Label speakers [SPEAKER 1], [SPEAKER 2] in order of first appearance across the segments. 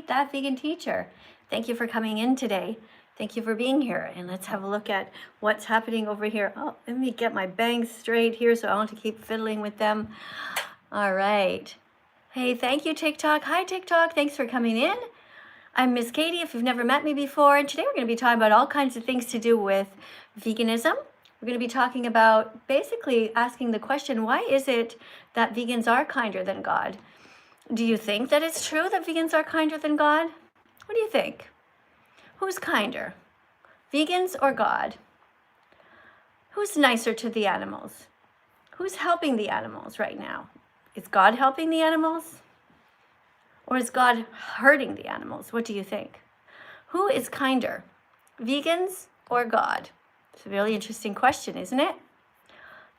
[SPEAKER 1] That Vegan Teacher. Thank you for coming in today. Thank you for being here. And let's have a look at what's happening over here. Oh, let me get my bangs straight here so I don't have to keep fiddling with them. All right. Hey, thank you, TikTok. Hi, TikTok. Thanks for coming in. I'm Miss Katie, if you've never met me before, and today we're going to be talking about all kinds of things to do with veganism. We're going to be talking about basically asking the question, why is it that vegans are kinder than God? Do you think that it's true that vegans are kinder than God? What do you think? Who's kinder, vegans or God? Who's nicer to the animals? Who's helping the animals right now? Is God helping the animals? Or is God hurting the animals? What do you think? Who is kinder, vegans or God? It's a really interesting question, isn't it?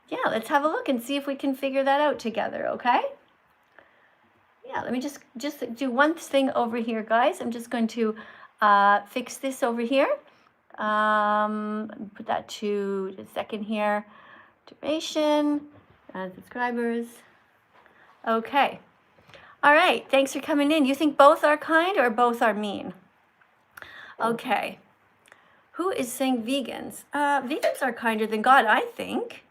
[SPEAKER 1] Yeah, let's have a look and see if we can figure that out together, okay? Yeah, let me just do one thing over here, guys. I'm just going to fix this over here. Put that to the second here. Duration, subscribers. Okay. All right, thanks for coming in. You think both are kind or both are mean? Okay. Who is saying vegans? Vegans are kinder than God, I think.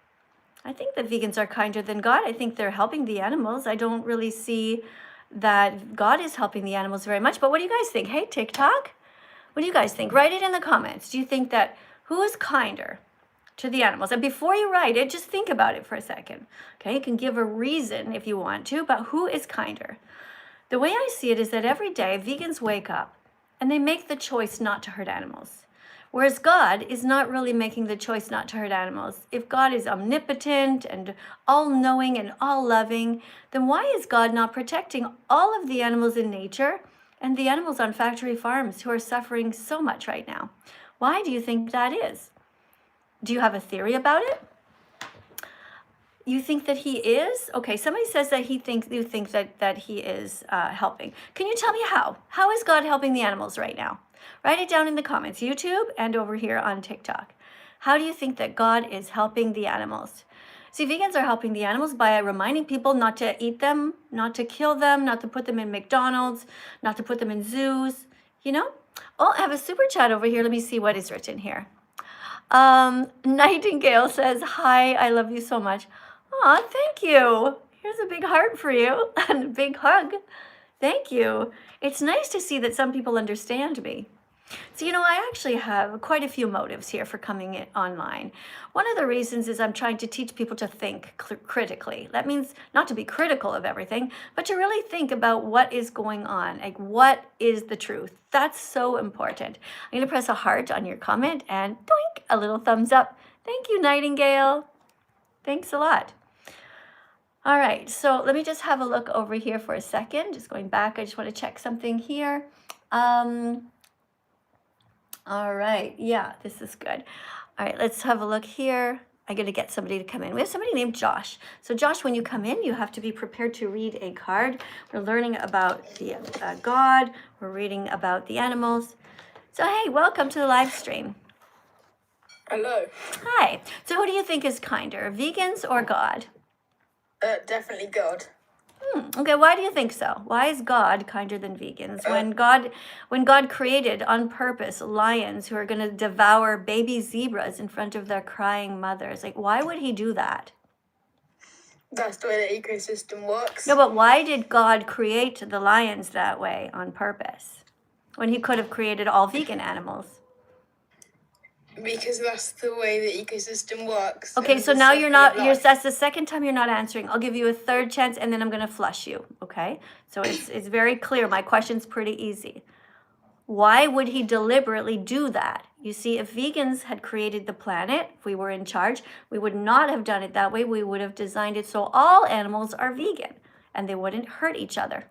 [SPEAKER 1] I think that vegans are kinder than God. I think they're helping the animals. I don't really see that God is helping the animals very much. But what do you guys think? Hey, TikTok, what do you guys think? Write it in the comments. Do you think that who is kinder to the animals? And before you write it, just think about it for a second. Okay, you can give a reason if you want to, but who is kinder? The way I see it is that every day vegans wake up and they make the choice not to hurt animals. Whereas God is not really making the choice not to hurt animals. If God is omnipotent and all-knowing and all-loving, then why is God not protecting all of the animals in nature and the animals on factory farms who are suffering so much right now? Why do you think that is? Do you have a theory about it? You think that he is? Okay, somebody says that you think that he is helping. Can you tell me how? How is God helping the animals right now? Write it down in the comments, YouTube and over here on TikTok. How do you think that God is helping the animals? See, vegans are helping the animals by reminding people not to eat them, not to kill them, not to put them in McDonald's, not to put them in zoos, you know? Oh, I have a super chat over here. Let me see what is written here. Nightingale says, hi, I love you so much. Aw, thank you. Here's a big heart for you and a big hug. Thank you. It's nice to see that some people understand me. So, you know, I actually have quite a few motives here for coming in online. One of the reasons is I'm trying to teach people to think critically. That means not to be critical of everything, but to really think about what is going on. Like, what is the truth? That's so important. I'm going to press a heart on your comment and doink, a little thumbs up. Thank you, Nightingale. Thanks a lot. All right, so let me just have a look over here for a second. Just going back, I just want to check something here. All right, yeah, this is good. All right, let's have a look here. I'm going to get somebody to come in. We have somebody named Josh. So Josh, when you come in, you have to be prepared to read a card. We're learning about the God. We're reading about the animals. So hey, welcome to the live stream.
[SPEAKER 2] Hello.
[SPEAKER 1] Hi. So who do you think is kinder, vegans or God?
[SPEAKER 2] Definitely God.
[SPEAKER 1] Okay, why do you think so? Why is God kinder than vegans? When God created on purpose lions who are going to devour baby zebras in front of their crying mothers, like, why would he do that?
[SPEAKER 2] That's the way the ecosystem works.
[SPEAKER 1] No, but why did God create the lions that way on purpose when he could have created all vegan animals?
[SPEAKER 2] Because that's the way the ecosystem works.
[SPEAKER 1] Okay, so now that's the second time you're not answering. I'll give you a third chance and then I'm going to flush you, okay? So it's very clear. My question's pretty easy. Why would he deliberately do that? You see, if vegans had created the planet, if we were in charge, we would not have done it that way. We would have designed it so all animals are vegan and they wouldn't hurt each other.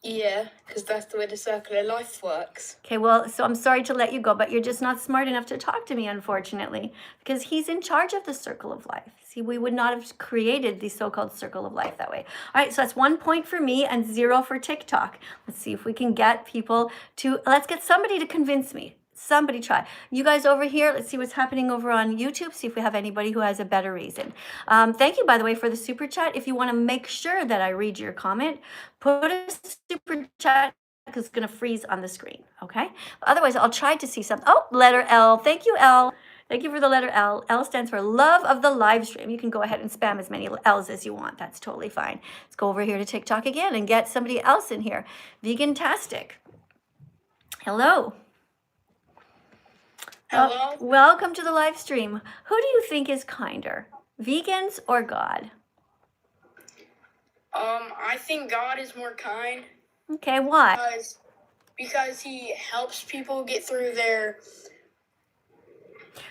[SPEAKER 2] Yeah, because that's the way the circle of life works.
[SPEAKER 1] Okay, well, so I'm sorry to let you go, but you're just not smart enough to talk to me, unfortunately, because he's in charge of the circle of life. See, we would not have created the so-called circle of life that way. All right, so that's 1 point for me and 0 for TikTok. Let's see if we can get people to, let's get somebody to convince me. Somebody try. You guys over here, let's see what's happening over on YouTube, see if we have anybody who has a better reason. Thank you, by the way, for the super chat. If you want to make sure that I read your comment, put a super chat because it's going to freeze on the screen, okay? Otherwise, I'll try to see some. Oh, letter L. Thank you, L. Thank you for the letter L. L stands for love of the live stream. You can go ahead and spam as many L's as you want. That's totally fine. Let's go over here to TikTok again and get somebody else in here. Vegantastic. Hello.
[SPEAKER 2] Hello?
[SPEAKER 1] Welcome to the live stream. Who do you think is kinder, vegans or God?
[SPEAKER 2] I think God is more kind
[SPEAKER 1] Okay, why?
[SPEAKER 2] because he helps people get through their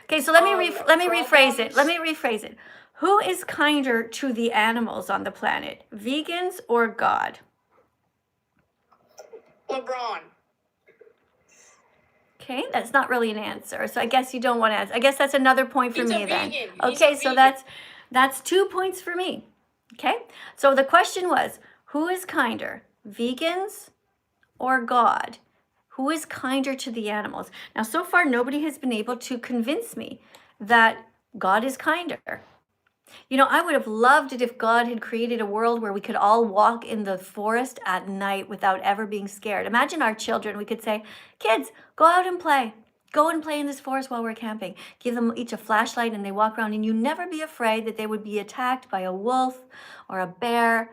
[SPEAKER 1] Okay, so let me rephrase it.
[SPEAKER 2] problems.
[SPEAKER 1] Let me rephrase it. Who is kinder to the animals on the planet, vegans or God?
[SPEAKER 2] LeBron.
[SPEAKER 1] Okay, that's not really an answer. So I guess you don't want to answer. I guess that's another point for
[SPEAKER 2] He's
[SPEAKER 1] me
[SPEAKER 2] a
[SPEAKER 1] then.
[SPEAKER 2] vegan. He's
[SPEAKER 1] Okay,
[SPEAKER 2] a
[SPEAKER 1] so
[SPEAKER 2] vegan.
[SPEAKER 1] that's 2 points for me. Okay? So the question was, who is kinder, vegans or God? Who is kinder to the animals? Now, so far, nobody has been able to convince me that God is kinder. You know, I would have loved it if God had created a world where we could all walk in the forest at night without ever being scared. Imagine our children. We could say, kids, go out and play. Go and play in this forest while we're camping. Give them each a flashlight and they walk around, and you never be afraid that they would be attacked by a wolf or a bear.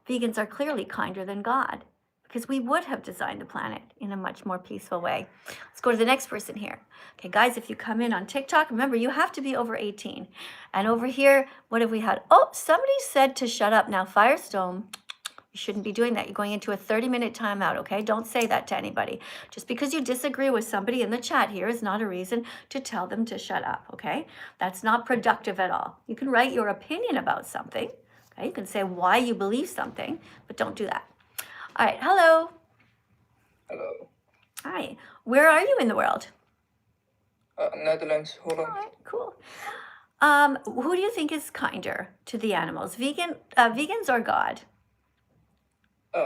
[SPEAKER 1] Vegans are clearly kinder than God, because we would have designed the planet in a much more peaceful way. Let's go to the next person here. Okay, guys, if you come in on TikTok, remember, you have to be over 18. And over here, what have we had? Oh, somebody said to shut up. Now, Firestone, you shouldn't be doing that. You're going into a 30-minute timeout, okay? Don't say that to anybody. Just because you disagree with somebody in the chat here is not a reason to tell them to shut up, okay? That's not productive at all. You can write your opinion about something, okay? You can say why you believe something, but don't do that. All right, hello.
[SPEAKER 3] Hello.
[SPEAKER 1] Hi. Where are you in the world?
[SPEAKER 3] Netherlands, Holland.
[SPEAKER 1] All right, cool. Who do you think is kinder to the animals, vegans or God?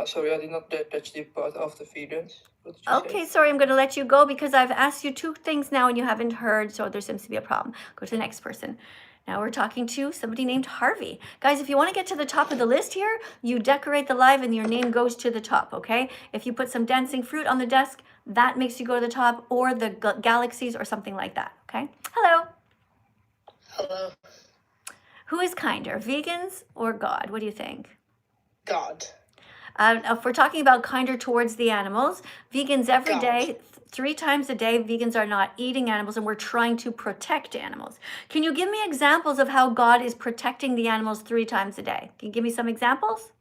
[SPEAKER 3] Sorry, I did not catch the part of the vegans. What did you
[SPEAKER 1] Okay,
[SPEAKER 3] say?
[SPEAKER 1] sorry, I'm going to let you go because I've asked you 2 things now and you haven't heard, so there seems to be a problem. Go to the next person. Now we're talking to somebody named Harvey. Guys, if you want to get to the top of the list here, you decorate the live and your name goes to the top, okay? If you put some dancing fruit on the desk, that makes you go to the top, or the galaxies or something like that, okay? Hello.
[SPEAKER 2] Hello.
[SPEAKER 1] Who is kinder, vegans or God? What do you think?
[SPEAKER 2] God.
[SPEAKER 1] If we're talking about kinder towards the animals, vegans every
[SPEAKER 2] God.
[SPEAKER 1] day, 3 times a day, vegans are not eating animals, and we're trying to protect animals. Can you give me examples of how God is protecting the animals 3 times a day? Can you give me some examples?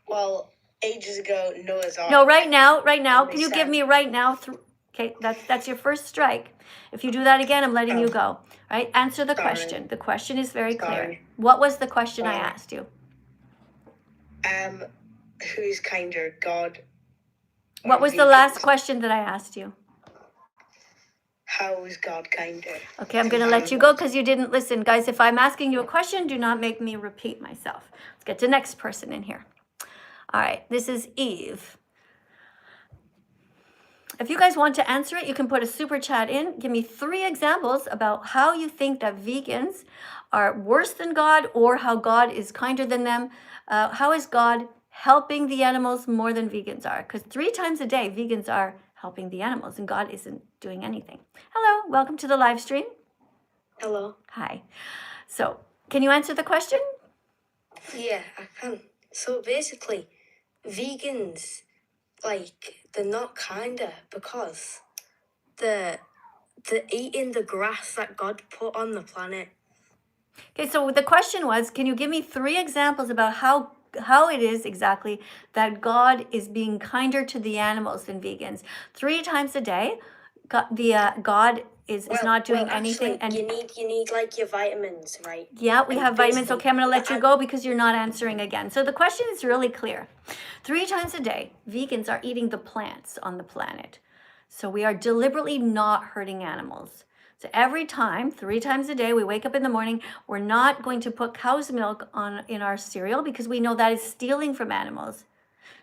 [SPEAKER 2] Well, ages ago, Noah's Ark.
[SPEAKER 1] No, right now.
[SPEAKER 2] And
[SPEAKER 1] Can
[SPEAKER 2] they
[SPEAKER 1] you give
[SPEAKER 2] said-
[SPEAKER 1] me right now? Okay, that's your first strike. If you do that again, I'm letting you go. All right, answer the
[SPEAKER 2] Sorry.
[SPEAKER 1] question. The question is very clear.
[SPEAKER 2] Sorry.
[SPEAKER 1] What was the question I
[SPEAKER 2] Sorry.
[SPEAKER 1] asked you?
[SPEAKER 2] Who is kinder, God?
[SPEAKER 1] What
[SPEAKER 2] or
[SPEAKER 1] was the
[SPEAKER 2] vegans?
[SPEAKER 1] last question that I asked you?
[SPEAKER 2] How is God kinder?
[SPEAKER 1] Okay, I'm going to let you go because you didn't listen. Guys, if I'm asking you a question, do not make me repeat myself. Let's get to the next person in here. All right, this is Eve. If you guys want to answer it, you can put a super chat in. Give me 3 examples about how you think that vegans are worse than God, or how God is kinder than them. How is God helping the animals more than vegans are? Because 3 times a day, vegans are helping the animals and God isn't doing anything. Hello, welcome to the live stream.
[SPEAKER 2] Hello.
[SPEAKER 1] Hi. So, can you answer the question?
[SPEAKER 4] Yeah, I can. So basically, vegans, they're not kinder because they're eating the grass that God put on the planet.
[SPEAKER 1] Okay, so the question was, can you give me 3 examples about how it is exactly that God is being kinder to the animals than vegans? 3 times a day, God is not doing anything. And
[SPEAKER 4] you need like your vitamins, right?
[SPEAKER 1] yeah, we
[SPEAKER 4] And
[SPEAKER 1] have vitamins.
[SPEAKER 4] basically,
[SPEAKER 1] Okay, I'm going to let you go because you're not answering again. So the question is really clear. 3 times a day, vegans are eating the plants on the planet. So we are deliberately not hurting animals. So every time, 3 times a day, we wake up in the morning, we're not going to put cow's milk in our cereal because we know that is stealing from animals.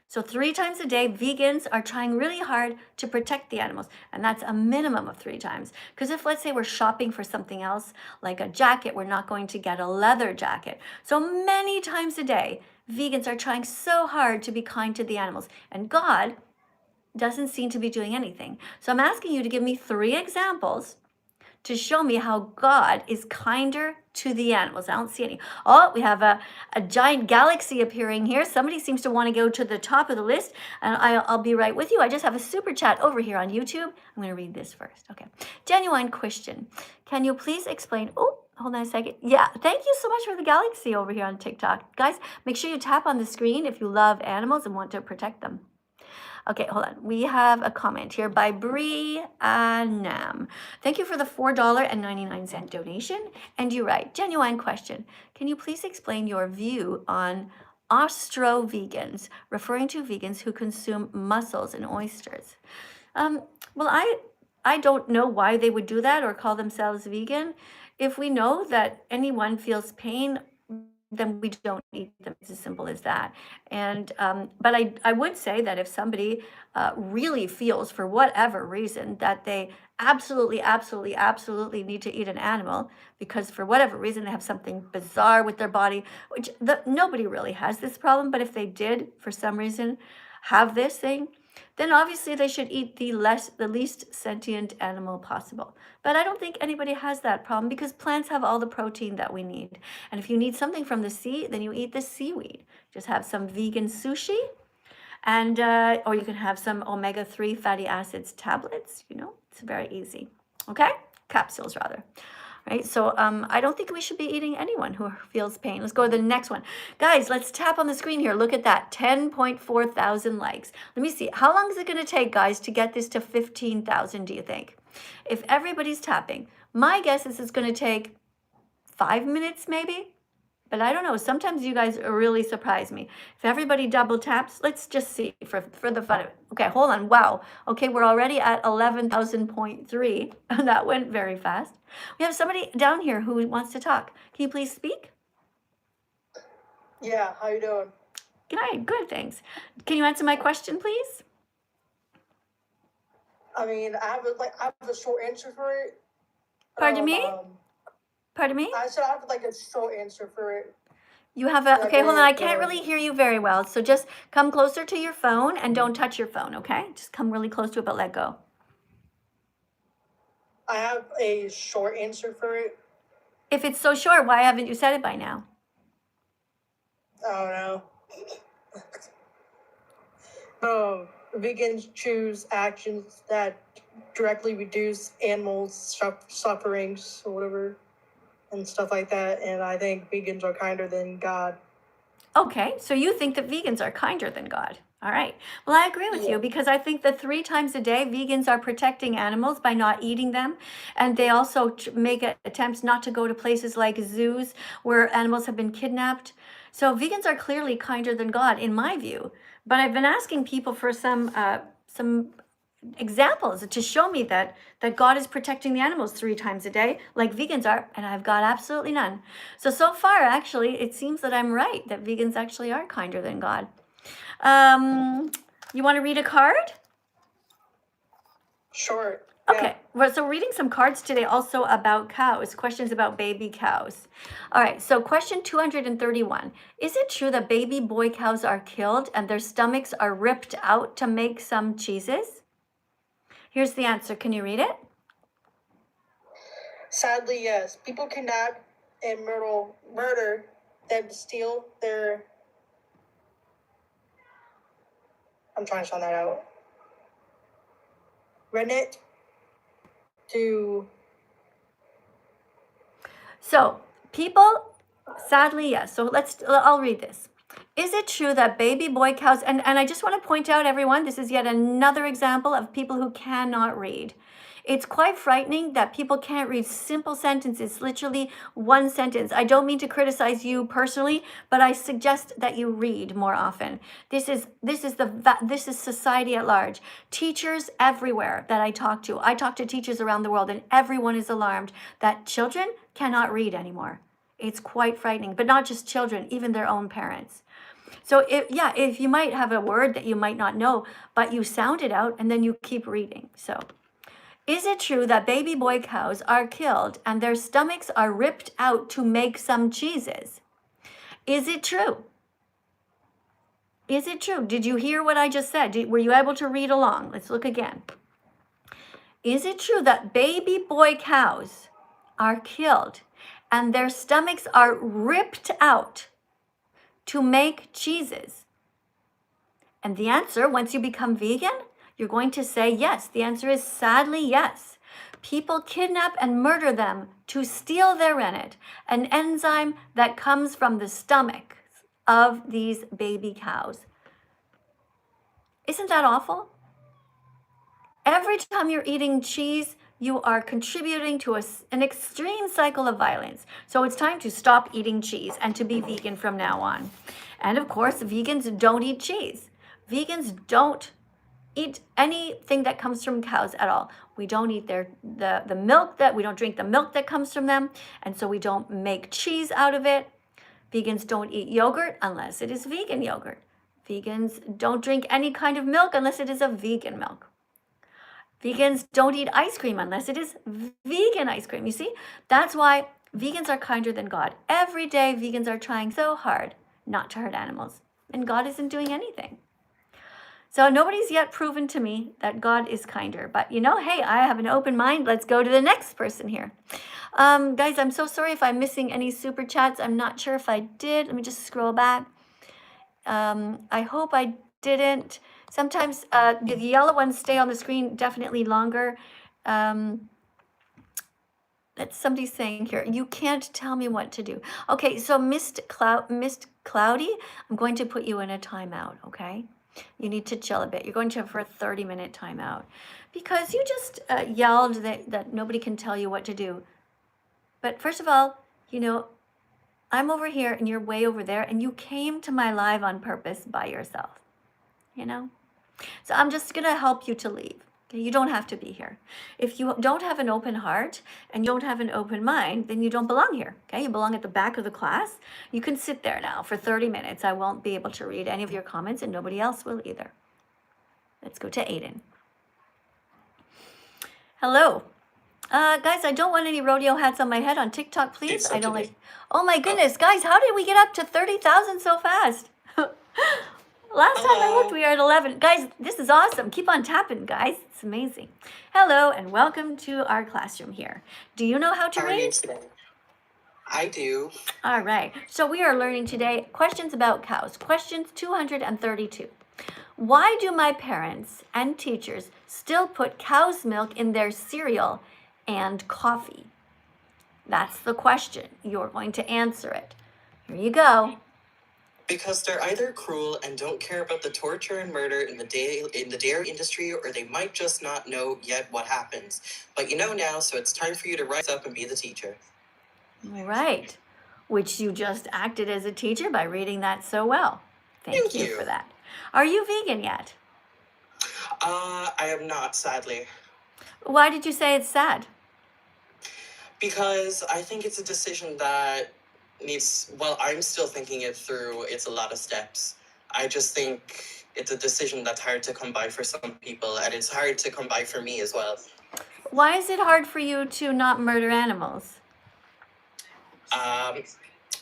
[SPEAKER 1] So 3 times a day, vegans are trying really hard to protect the animals. And that's a minimum of 3 times. Because if, let's say, we're shopping for something else, like a jacket, we're not going to get a leather jacket. So many times a day, vegans are trying so hard to be kind to the animals. And God doesn't seem to be doing anything. So I'm asking you to give me 3 examples to show me how God is kinder to the animals. I don't see any. Oh, we have a giant galaxy appearing here. Somebody seems to want to go to the top of the list, and I'll be right with you. I just have a super chat over here on YouTube. I'm going to read this first. Okay. Genuine question. Can you please explain? Oh, hold on a second. Yeah, thank you so much for the galaxy over here on TikTok. Guys, make sure you tap on the screen if you love animals and want to protect them. Okay, hold on. We have a comment here by Bree Nam. Thank you for the $4.99 donation. And you're right, genuine question. Can you please explain your view on ostro-vegans, referring to vegans who consume mussels and oysters? Well, I don't know why they would do that or call themselves vegan. If we know that anyone feels pain, then we don't eat them. It's as simple as that. And but I would say that if somebody really feels for whatever reason that they absolutely need to eat an animal because for whatever reason they have something bizarre with their body, which nobody really has this problem, but if they did for some reason have this thing, then obviously they should eat the least sentient animal possible. But I don't think anybody has that problem because plants have all the protein that we need. And if you need something from the sea, then you eat the seaweed. Just have some vegan sushi, and or you can have some omega-3 fatty acids tablets. You know, it's very easy. Okay, capsules rather. Right, so I don't think we should be eating anyone who feels pain. Let's go to the next one. Guys, let's tap on the screen here. Look at that, 10.4 thousand likes. Let me see, how long is it gonna take, guys, to get this to 15,000, do you think? If everybody's tapping, my guess is it's gonna take 5 minutes maybe, but I don't know. Sometimes you guys really surprise me. If everybody double taps, let's just see for the fun of it. Okay, hold on. Wow. Okay, we're already at 11,000.3. That went very fast. We have somebody down here who wants to talk. Can you please speak?
[SPEAKER 3] Yeah, how you doing?
[SPEAKER 1] Good, thanks. Can you answer my question, please?
[SPEAKER 3] I mean, I have a short answer for it.
[SPEAKER 1] Pardon me? Pardon me?
[SPEAKER 3] I said I have like a short answer for it.
[SPEAKER 1] You have a, okay, hold on. I can't really hear you very well. So just come closer to your phone and don't touch your phone, okay? Just come really close to it, but let go.
[SPEAKER 3] I have a short answer for it.
[SPEAKER 1] If it's so short, why haven't you said it by now?
[SPEAKER 3] I don't know. Vegans choose actions that directly reduce animals' sufferings or whatever and stuff like that. And I think vegans are kinder than God.
[SPEAKER 1] Okay, so you think that vegans are kinder than God. All right. Well, I agree with you because I think that 3 times a day, vegans are protecting animals by not eating them. And they also make attempts not to go to places like zoos where animals have been kidnapped. So vegans are clearly kinder than God, in my view. But I've been asking people for some examples to show me that God is protecting the animals 3 times a day, like vegans are, and I've got absolutely none. So far, actually, it seems that I'm right, that vegans actually are kinder than God. You want to read a card?
[SPEAKER 3] Sure.
[SPEAKER 1] Okay, well, so reading some cards today also about cows, questions about baby cows. All right, so question 231. Is it true that baby boy cows are killed and their stomachs are ripped out to make some cheeses? Here's the answer. Can you read it?
[SPEAKER 3] Sadly, yes. People kidnap and murder them, steal their... I'm trying to sound that out. Rennet to...
[SPEAKER 1] So, people, sadly, yes. So I'll read this. Is it true that baby boy cows, and I just want to point out, everyone, this is yet another example of people who cannot read. It's quite frightening that people can't read simple sentences, literally one sentence. I don't mean to criticize you personally, but I suggest that you read more often. This is society at large. Teachers everywhere that I talk to teachers around the world, and everyone is alarmed that children cannot read anymore. It's quite frightening, but not just children, even their own parents. So if you might have a word that you might not know, but you sound it out and then you keep reading. So, is it true that baby boy cows are killed and their stomachs are ripped out to make some cheeses? Is it true? Is it true? Did you hear what I just said? Were you able to read along? Let's look again. Is it true that baby boy cows are killed and their stomachs are ripped out to make cheeses? And the answer, once you become vegan, you're going to say yes. The answer is sadly yes. People kidnap and murder them to steal their rennet, an enzyme that comes from the stomachs of these baby cows. Isn't that awful? Every time you're eating cheese, you are contributing to an extreme cycle of violence. So it's time to stop eating cheese and to be vegan from now on. And of course, vegans don't eat cheese. Vegans don't eat anything that comes from cows at all. We don't eat the milk we don't drink the milk that comes from them. And so we don't make cheese out of it. Vegans don't eat yogurt unless it is vegan yogurt. Vegans don't drink any kind of milk unless it is a vegan milk. Vegans don't eat ice cream unless it is vegan ice cream. You see, that's why vegans are kinder than God. Every day, vegans are trying so hard not to hurt animals, and God isn't doing anything. So nobody's yet proven to me that God is kinder. But hey, I have an open mind. Let's go to the next person here. Guys, I'm so sorry if I'm missing any super chats. I'm not sure if I did. Let me just scroll back. I hope I didn't. Sometimes the yellow ones stay on the screen definitely longer. That's somebody's saying here, you can't tell me what to do. Okay, so Mist Cloudy, I'm going to put you in a timeout, okay? You need to chill a bit. You're going to have for a 30-minute timeout because you just yelled that nobody can tell you what to do. But first of all, I'm over here and you're way over there, and you came to my live on purpose by yourself, So I'm just going to help you to leave. Okay? You don't have to be here. If you don't have an open heart and you don't have an open mind, then you don't belong here. Okay? You belong at the back of the class. You can sit there now for 30 minutes. I won't be able to read any of your comments, and nobody else will either. Let's go to Aiden. Hello. Guys, I don't want any rodeo hats on my head on TikTok, please. I don't like... Oh my goodness, guys, how did we get up to 30,000 so fast? Last time I looked, we were at 11. Guys, this is awesome. Keep on tapping, guys. It's amazing. Hello, and welcome to our classroom here. Do you know how to read?
[SPEAKER 5] I do.
[SPEAKER 1] All right. So we are learning today questions about cows. Questions 232. Why do my parents and teachers still put cow's milk in their cereal and coffee? That's the question. You're going to answer it. Here you go.
[SPEAKER 5] Because they're either cruel and don't care about the torture and murder in the dairy industry, or they might just not know yet what happens. But you know now, so it's time for you to rise up and be the teacher.
[SPEAKER 1] All right. Which you just acted as a teacher by reading that so well. Thank you for that. Are you vegan yet?
[SPEAKER 5] I am not, sadly.
[SPEAKER 1] Why did you say it's sad?
[SPEAKER 5] Because I think it's a decision that I'm still thinking it through. It's a lot of steps. I just think it's a decision that's hard to come by for some people, and it's hard to come by for me as well.
[SPEAKER 1] Why is it hard for you to not murder animals?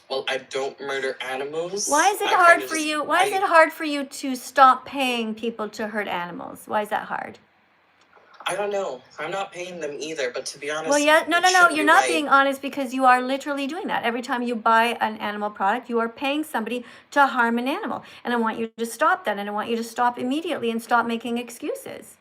[SPEAKER 5] Well, I don't murder animals.
[SPEAKER 1] Why is it hard for you? Why is it hard for you to stop paying people to hurt animals? Why is that hard?
[SPEAKER 5] I don't know. I'm not paying them either, but to be honest...
[SPEAKER 1] Well, yeah, no, you're not being honest, because you are literally doing that. Every time you buy an animal product, you are paying somebody to harm an animal. And I want you to stop that, and I want you to stop immediately and stop making excuses.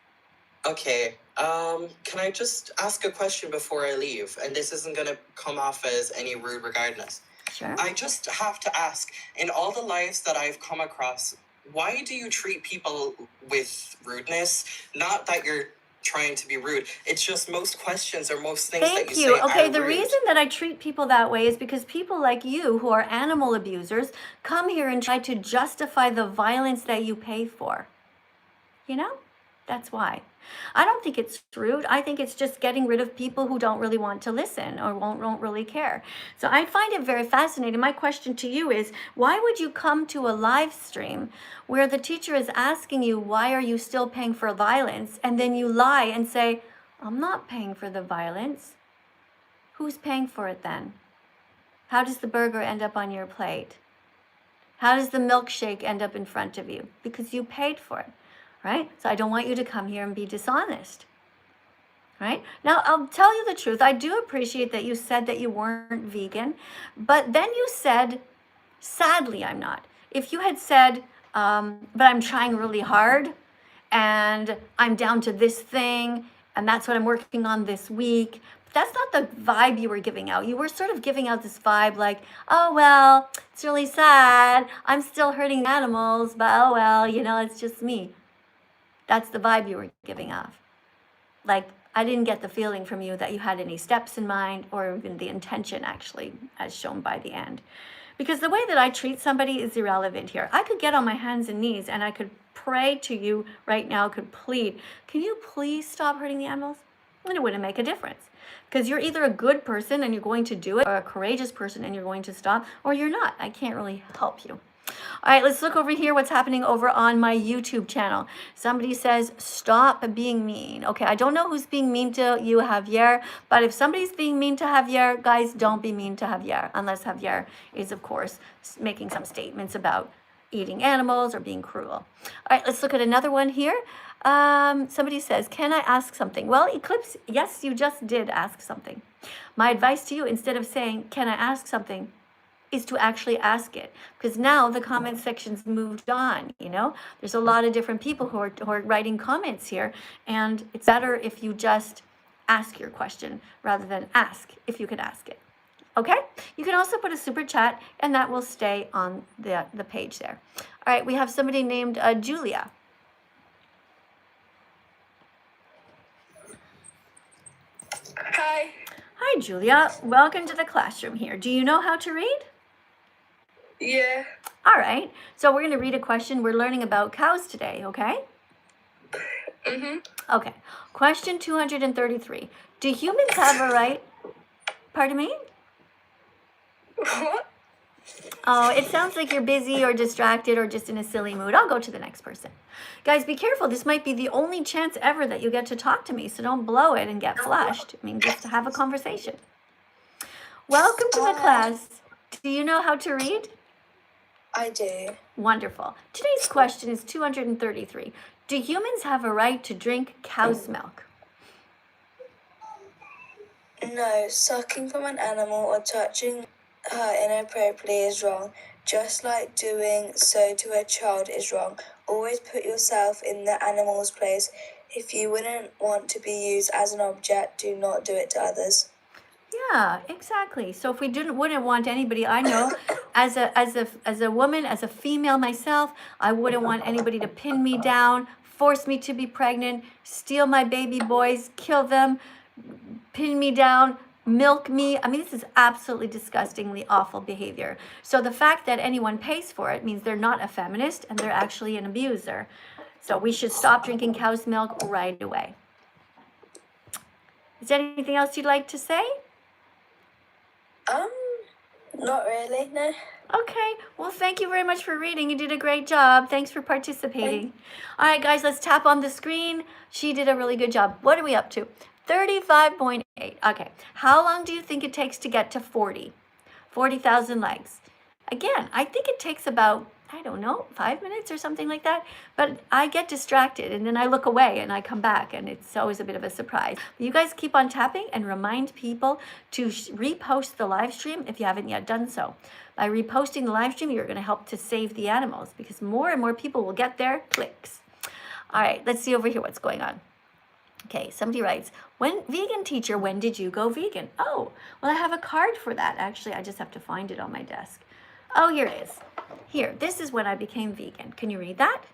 [SPEAKER 5] Okay, can I just ask a question before I leave? And this isn't going to come off as any rude regardless.
[SPEAKER 1] Sure.
[SPEAKER 5] I just have to ask, in all the lives that I've come across, why do you treat people with rudeness? Not that you're trying to be rude. It's just most questions or most things that you say are rude.
[SPEAKER 1] Okay, the reason that I treat people that way is because people like you, who are animal abusers, come here and try to justify the violence that you pay for. That's why. I don't think it's rude. I think it's just getting rid of people who don't really want to listen or won't really care. So I find it very fascinating. My question to you is, why would you come to a live stream where the teacher is asking you, why are you still paying for violence? And then you lie and say, I'm not paying for the violence. Who's paying for it then? How does the burger end up on your plate? How does the milkshake end up in front of you? Because you paid for it, right? So I don't want you to come here and be dishonest, right? Now, I'll tell you the truth. I do appreciate that you said that you weren't vegan, but then you said, sadly, I'm not. If you had said, but I'm trying really hard and I'm down to this thing and that's what I'm working on this week, that's not the vibe you were giving out. You were sort of giving out this vibe like, oh, well, it's really sad. I'm still hurting animals, but oh, well, it's just me. That's the vibe you were giving off. Like, I didn't get the feeling from you that you had any steps in mind or even the intention, actually, as shown by the end. Because the way that I treat somebody is irrelevant here. I could get on my hands and knees and I could pray to you right now, could plead, can you please stop hurting the animals? And it wouldn't make a difference. Because you're either a good person and you're going to do it, or a courageous person and you're going to stop, or you're not. I can't really help you. All right, let's look over here what's happening over on my YouTube channel. Somebody says, stop being mean. Okay, I don't know who's being mean to you, Javier, but if somebody's being mean to Javier, guys, don't be mean to Javier, unless Javier is, of course, making some statements about eating animals or being cruel. All right, let's look at another one here. Somebody says, can I ask something? Well, Eclipse, yes, you just did ask something. My advice to you, instead of saying, can I ask something, is to actually ask it, because now the comment section's moved on. There's a lot of different people who are writing comments here, and it's better if you just ask your question rather than ask if you could ask it. Okay, you can also put a super chat and that will stay on the page there. All right, we have somebody named Julia.
[SPEAKER 2] Hi.
[SPEAKER 1] Hi, Julia. Welcome to the classroom here. Do you know how to read?
[SPEAKER 2] Yeah.
[SPEAKER 1] All right. So we're going to read a question. We're learning about cows today, okay? Okay. Question 233. Do humans have a right? Pardon me?
[SPEAKER 2] What?
[SPEAKER 1] Oh, it sounds like you're busy or distracted or just in a silly mood. I'll go to the next person. Guys, be careful. This might be the only chance ever that you get to talk to me, so don't blow it and get flushed. I mean, just to have a conversation. Welcome to the class. Do you know how to read?
[SPEAKER 6] I do.
[SPEAKER 1] Wonderful. Today's question is 233. Do humans have a right to drink cow's milk?
[SPEAKER 6] No, sucking from an animal or touching her inappropriately is wrong. Just like doing so to a child is wrong. Always put yourself in the animal's place. If you wouldn't want to be used as an object, do not do it to others.
[SPEAKER 1] Yeah, exactly. So if we wouldn't want anybody, I know, as a woman, as a female myself, I wouldn't want anybody to pin me down, force me to be pregnant, steal my baby boys, kill them, pin me down, milk me. I mean, this is absolutely disgustingly awful behavior. So the fact that anyone pays for it means they're not a feminist and they're actually an abuser. So we should stop drinking cow's milk right away. Is there anything else you'd like to say?
[SPEAKER 6] Not really, no.
[SPEAKER 1] Okay, well, thank you very much for reading. You did a great job. Thanks for participating. All right, guys, let's tap on the screen. She did a really good job. What are we up to? 35.8. Okay, how long do you think it takes to get to 40? 40,000 likes. Again, I think it takes about, I don't know, 5 minutes or something like that. But I get distracted and then I look away and I come back and it's always a bit of a surprise. But you guys keep on tapping and remind people to repost the live stream if you haven't yet done so. By reposting the live stream, you're going to help to save the animals because more and more people will get their clicks. All right, let's see over here what's going on. Okay, somebody writes, vegan teacher, when did you go vegan? Oh, well, I have a card for that. Actually, I just have to find it on my desk. Oh, here it is. Here, this is when I became vegan. Can you read that?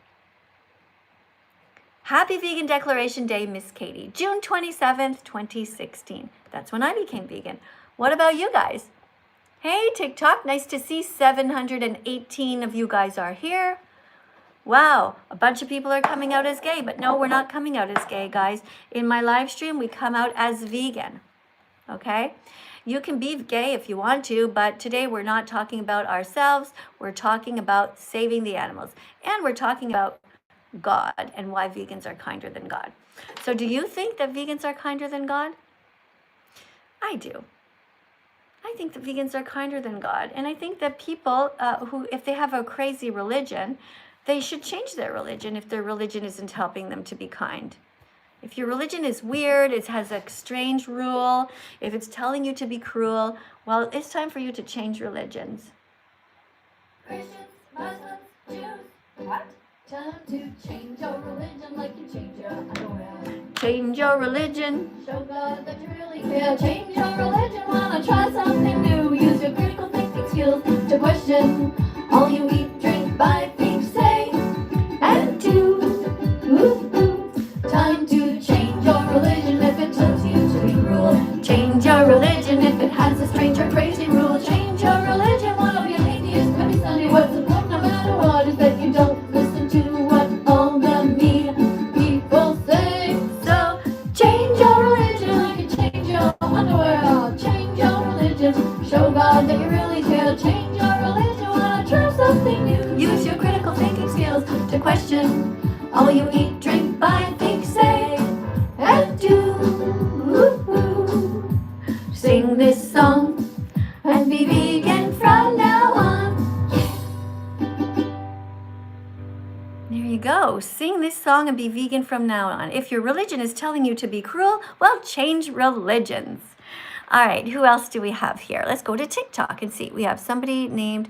[SPEAKER 1] Happy Vegan Declaration Day, Miss Katie. June 27th, 2016. That's when I became vegan. What about you guys? Hey, TikTok, nice to see 718 of you guys are here. Wow, a bunch of people are coming out as gay, but no, we're not coming out as gay, guys. In my live stream, we come out as vegan, okay? You can be gay if you want to, but today we're not talking about ourselves. We're talking about saving the animals, and we're talking about God and why vegans are kinder than God. So do you think that vegans are kinder than God? I do. I think that vegans are kinder than God. And I think that people who, if they have a crazy religion, they should change their religion if their religion isn't helping them to be kind. If your religion is weird, it has a strange rule, if it's telling you to be cruel, well, it's time for you to change religions.
[SPEAKER 7] Christians, Muslims, Jews, what? Time to change your religion like you change your underwear.
[SPEAKER 1] Change your religion.
[SPEAKER 7] Show God that you really care. Change your religion. Wanna try something new? Use your critical thinking skills to question all you eat, drink, buy, think, say, and do. Time to change your religion if it tells you to be cruel. Change your religion if it has a strange or crazy rule. Change your religion. Wanna be an atheist every Sunday? What's the point? No matter what, is that you don't listen to what all the mean people say. So change your religion like you change your underwear. Change your religion. Show God that you really care. Change your religion. Wanna try something new? Use your critical thinking skills to question all you eat, drink, buy, think, say, and do. Sing this song and be vegan from now on.
[SPEAKER 1] There you go. Sing this song and be vegan from now on. If your religion is telling you to be cruel, well, change religions. All right, who else do we have here? Let's go to TikTok and see. We have somebody named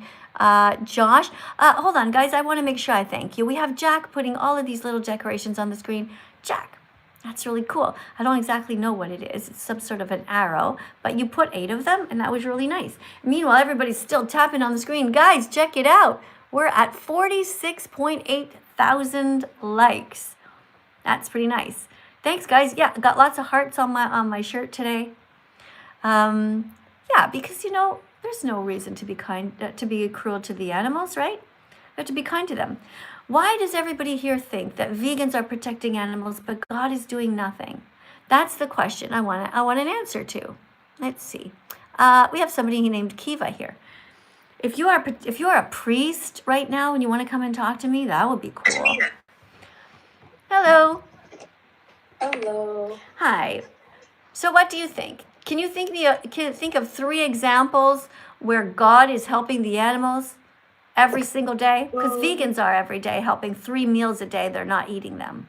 [SPEAKER 1] Josh. Hold on, guys. I want to make sure I thank you. We have Jack putting all of these little decorations on the screen. Jack, that's really cool. I don't exactly know what it is. It's some sort of an arrow, but you put 8 of them, and that was really nice. Meanwhile, everybody's still tapping on the screen. Guys, check it out. We're at 46.8 thousand likes. That's pretty nice. Thanks, guys. Yeah, got lots of hearts on my shirt today. Yeah, because there's no reason to be to be cruel to the animals, right? We have to be kind to them. Why does everybody here think that vegans are protecting animals, but God is doing nothing? That's the question I want an answer to. Let's see. We have somebody named Kiva here. If you are a priest right now and you want to come and talk to me, that would be cool. Hello.
[SPEAKER 6] Hello.
[SPEAKER 1] Hi. So what do you think? Can you think of 3 examples where God is helping the animals every single day? Because vegans are every day helping 3 meals a day. They're not eating them.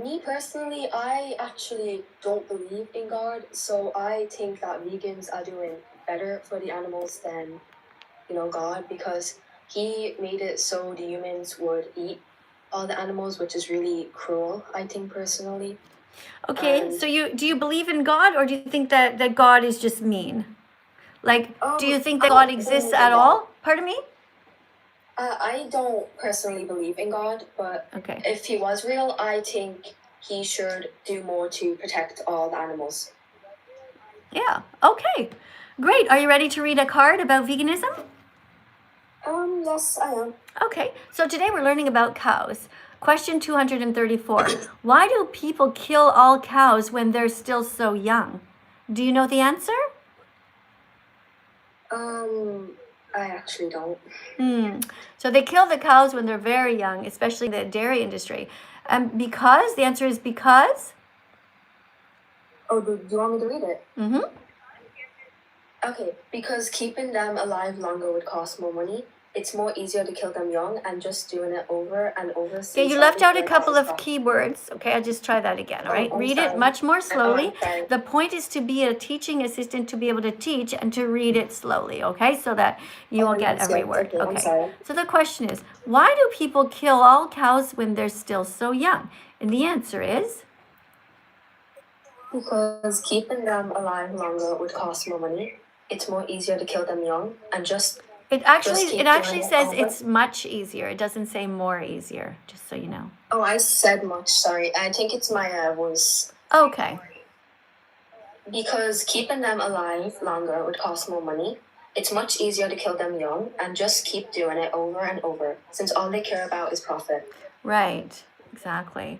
[SPEAKER 8] Me personally, I actually don't believe in God, so I think that vegans are doing better for the animals than, God, because he made it so the humans would eat all the animals, which is really cruel, I think personally.
[SPEAKER 1] Okay, so do you believe in God, or do you think that God is just mean? Like, do you think that God exists at all? Pardon me?
[SPEAKER 8] I don't personally believe in God, but
[SPEAKER 1] Okay.
[SPEAKER 8] if he was real, I think he should do more to protect all the animals.
[SPEAKER 1] Yeah, okay. Great. Are you ready to read a card about veganism?
[SPEAKER 8] Yes, I am.
[SPEAKER 1] Okay, so today we're learning about cows. Question 234. Why do people kill all cows when they're still so young? Do you know the answer?
[SPEAKER 8] I actually don't.
[SPEAKER 1] So they kill the cows when they're very young, especially in the dairy industry. Because? The answer is because?
[SPEAKER 8] Oh, do you want me to read it?
[SPEAKER 1] Mm-hmm.
[SPEAKER 8] Okay, because keeping them alive longer would cost more money. It's more easier to kill them young and just doing it over and over.
[SPEAKER 1] Okay, you left out a couple of keywords. Okay, I'll just try that again, all right? Read it much more slowly. The point is to be a teaching assistant, to be able to teach and to read it slowly, okay? So that you will get every word. Okay, so the question is, why do people kill all cows when they're still so young? And the answer is?
[SPEAKER 8] Because keeping them alive longer would cost more money. It's more easier to kill them young and just...
[SPEAKER 1] It actually says it's much easier. It doesn't say more easier, just so you know.
[SPEAKER 8] Oh, I said much, sorry. I think it's my voice.
[SPEAKER 1] Okay.
[SPEAKER 8] Because keeping them alive longer would cost more money. it's much easier to kill them young and just keep doing it over and over, since all they care about is profit.
[SPEAKER 1] Right, exactly.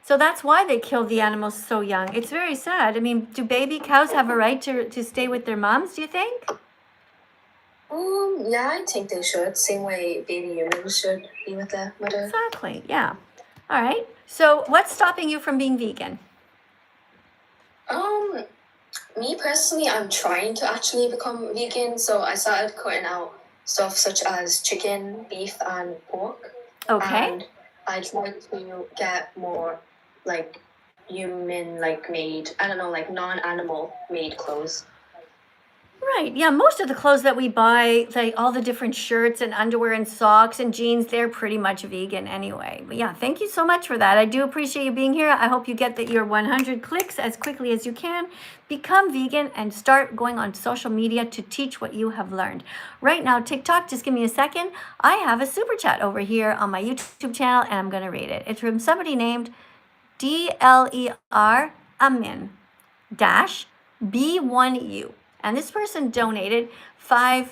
[SPEAKER 1] So that's why they kill the animals so young. It's very sad. I mean, do baby cows have a right to stay with their moms, do you think?
[SPEAKER 8] Yeah, I think they should. Same way baby humans should be with their mother.
[SPEAKER 1] Exactly, yeah. All right. So what's stopping you from being vegan?
[SPEAKER 8] Me personally, I'm trying to actually become vegan, so I started cutting out stuff such as chicken, beef, and pork.
[SPEAKER 1] Okay.
[SPEAKER 8] And I tried to get more like human made, I don't know, like non-animal made clothes.
[SPEAKER 1] Right. Yeah, most of the clothes that we buy, like all the different shirts and underwear and socks and jeans, they're pretty much vegan anyway. But yeah, thank you so much for that. I do appreciate you being here. I hope you get your 100 clicks as quickly as you can. Become vegan and start going on social media to teach what you have learned. Right now, TikTok, just give me a second. I have a super chat over here on my YouTube channel and I'm going to read it. It's from somebody named DLER Amin dash B1U. And this person donated £5,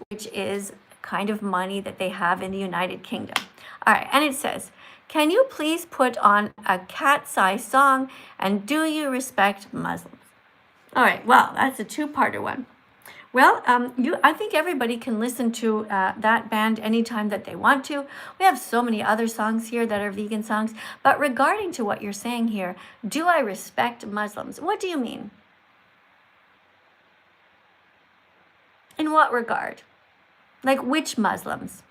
[SPEAKER 1] which is kind of money that they have in the United Kingdom. All right, and it says, can you please put on a cat-sized song, and do you respect Muslims? All right, well, that's a two-parter one. Well, I think everybody can listen to that band anytime that they want to. We have so many other songs here that are vegan songs. But regarding to what you're saying here, do I respect Muslims? What do you mean? In what regard? Like which Muslims?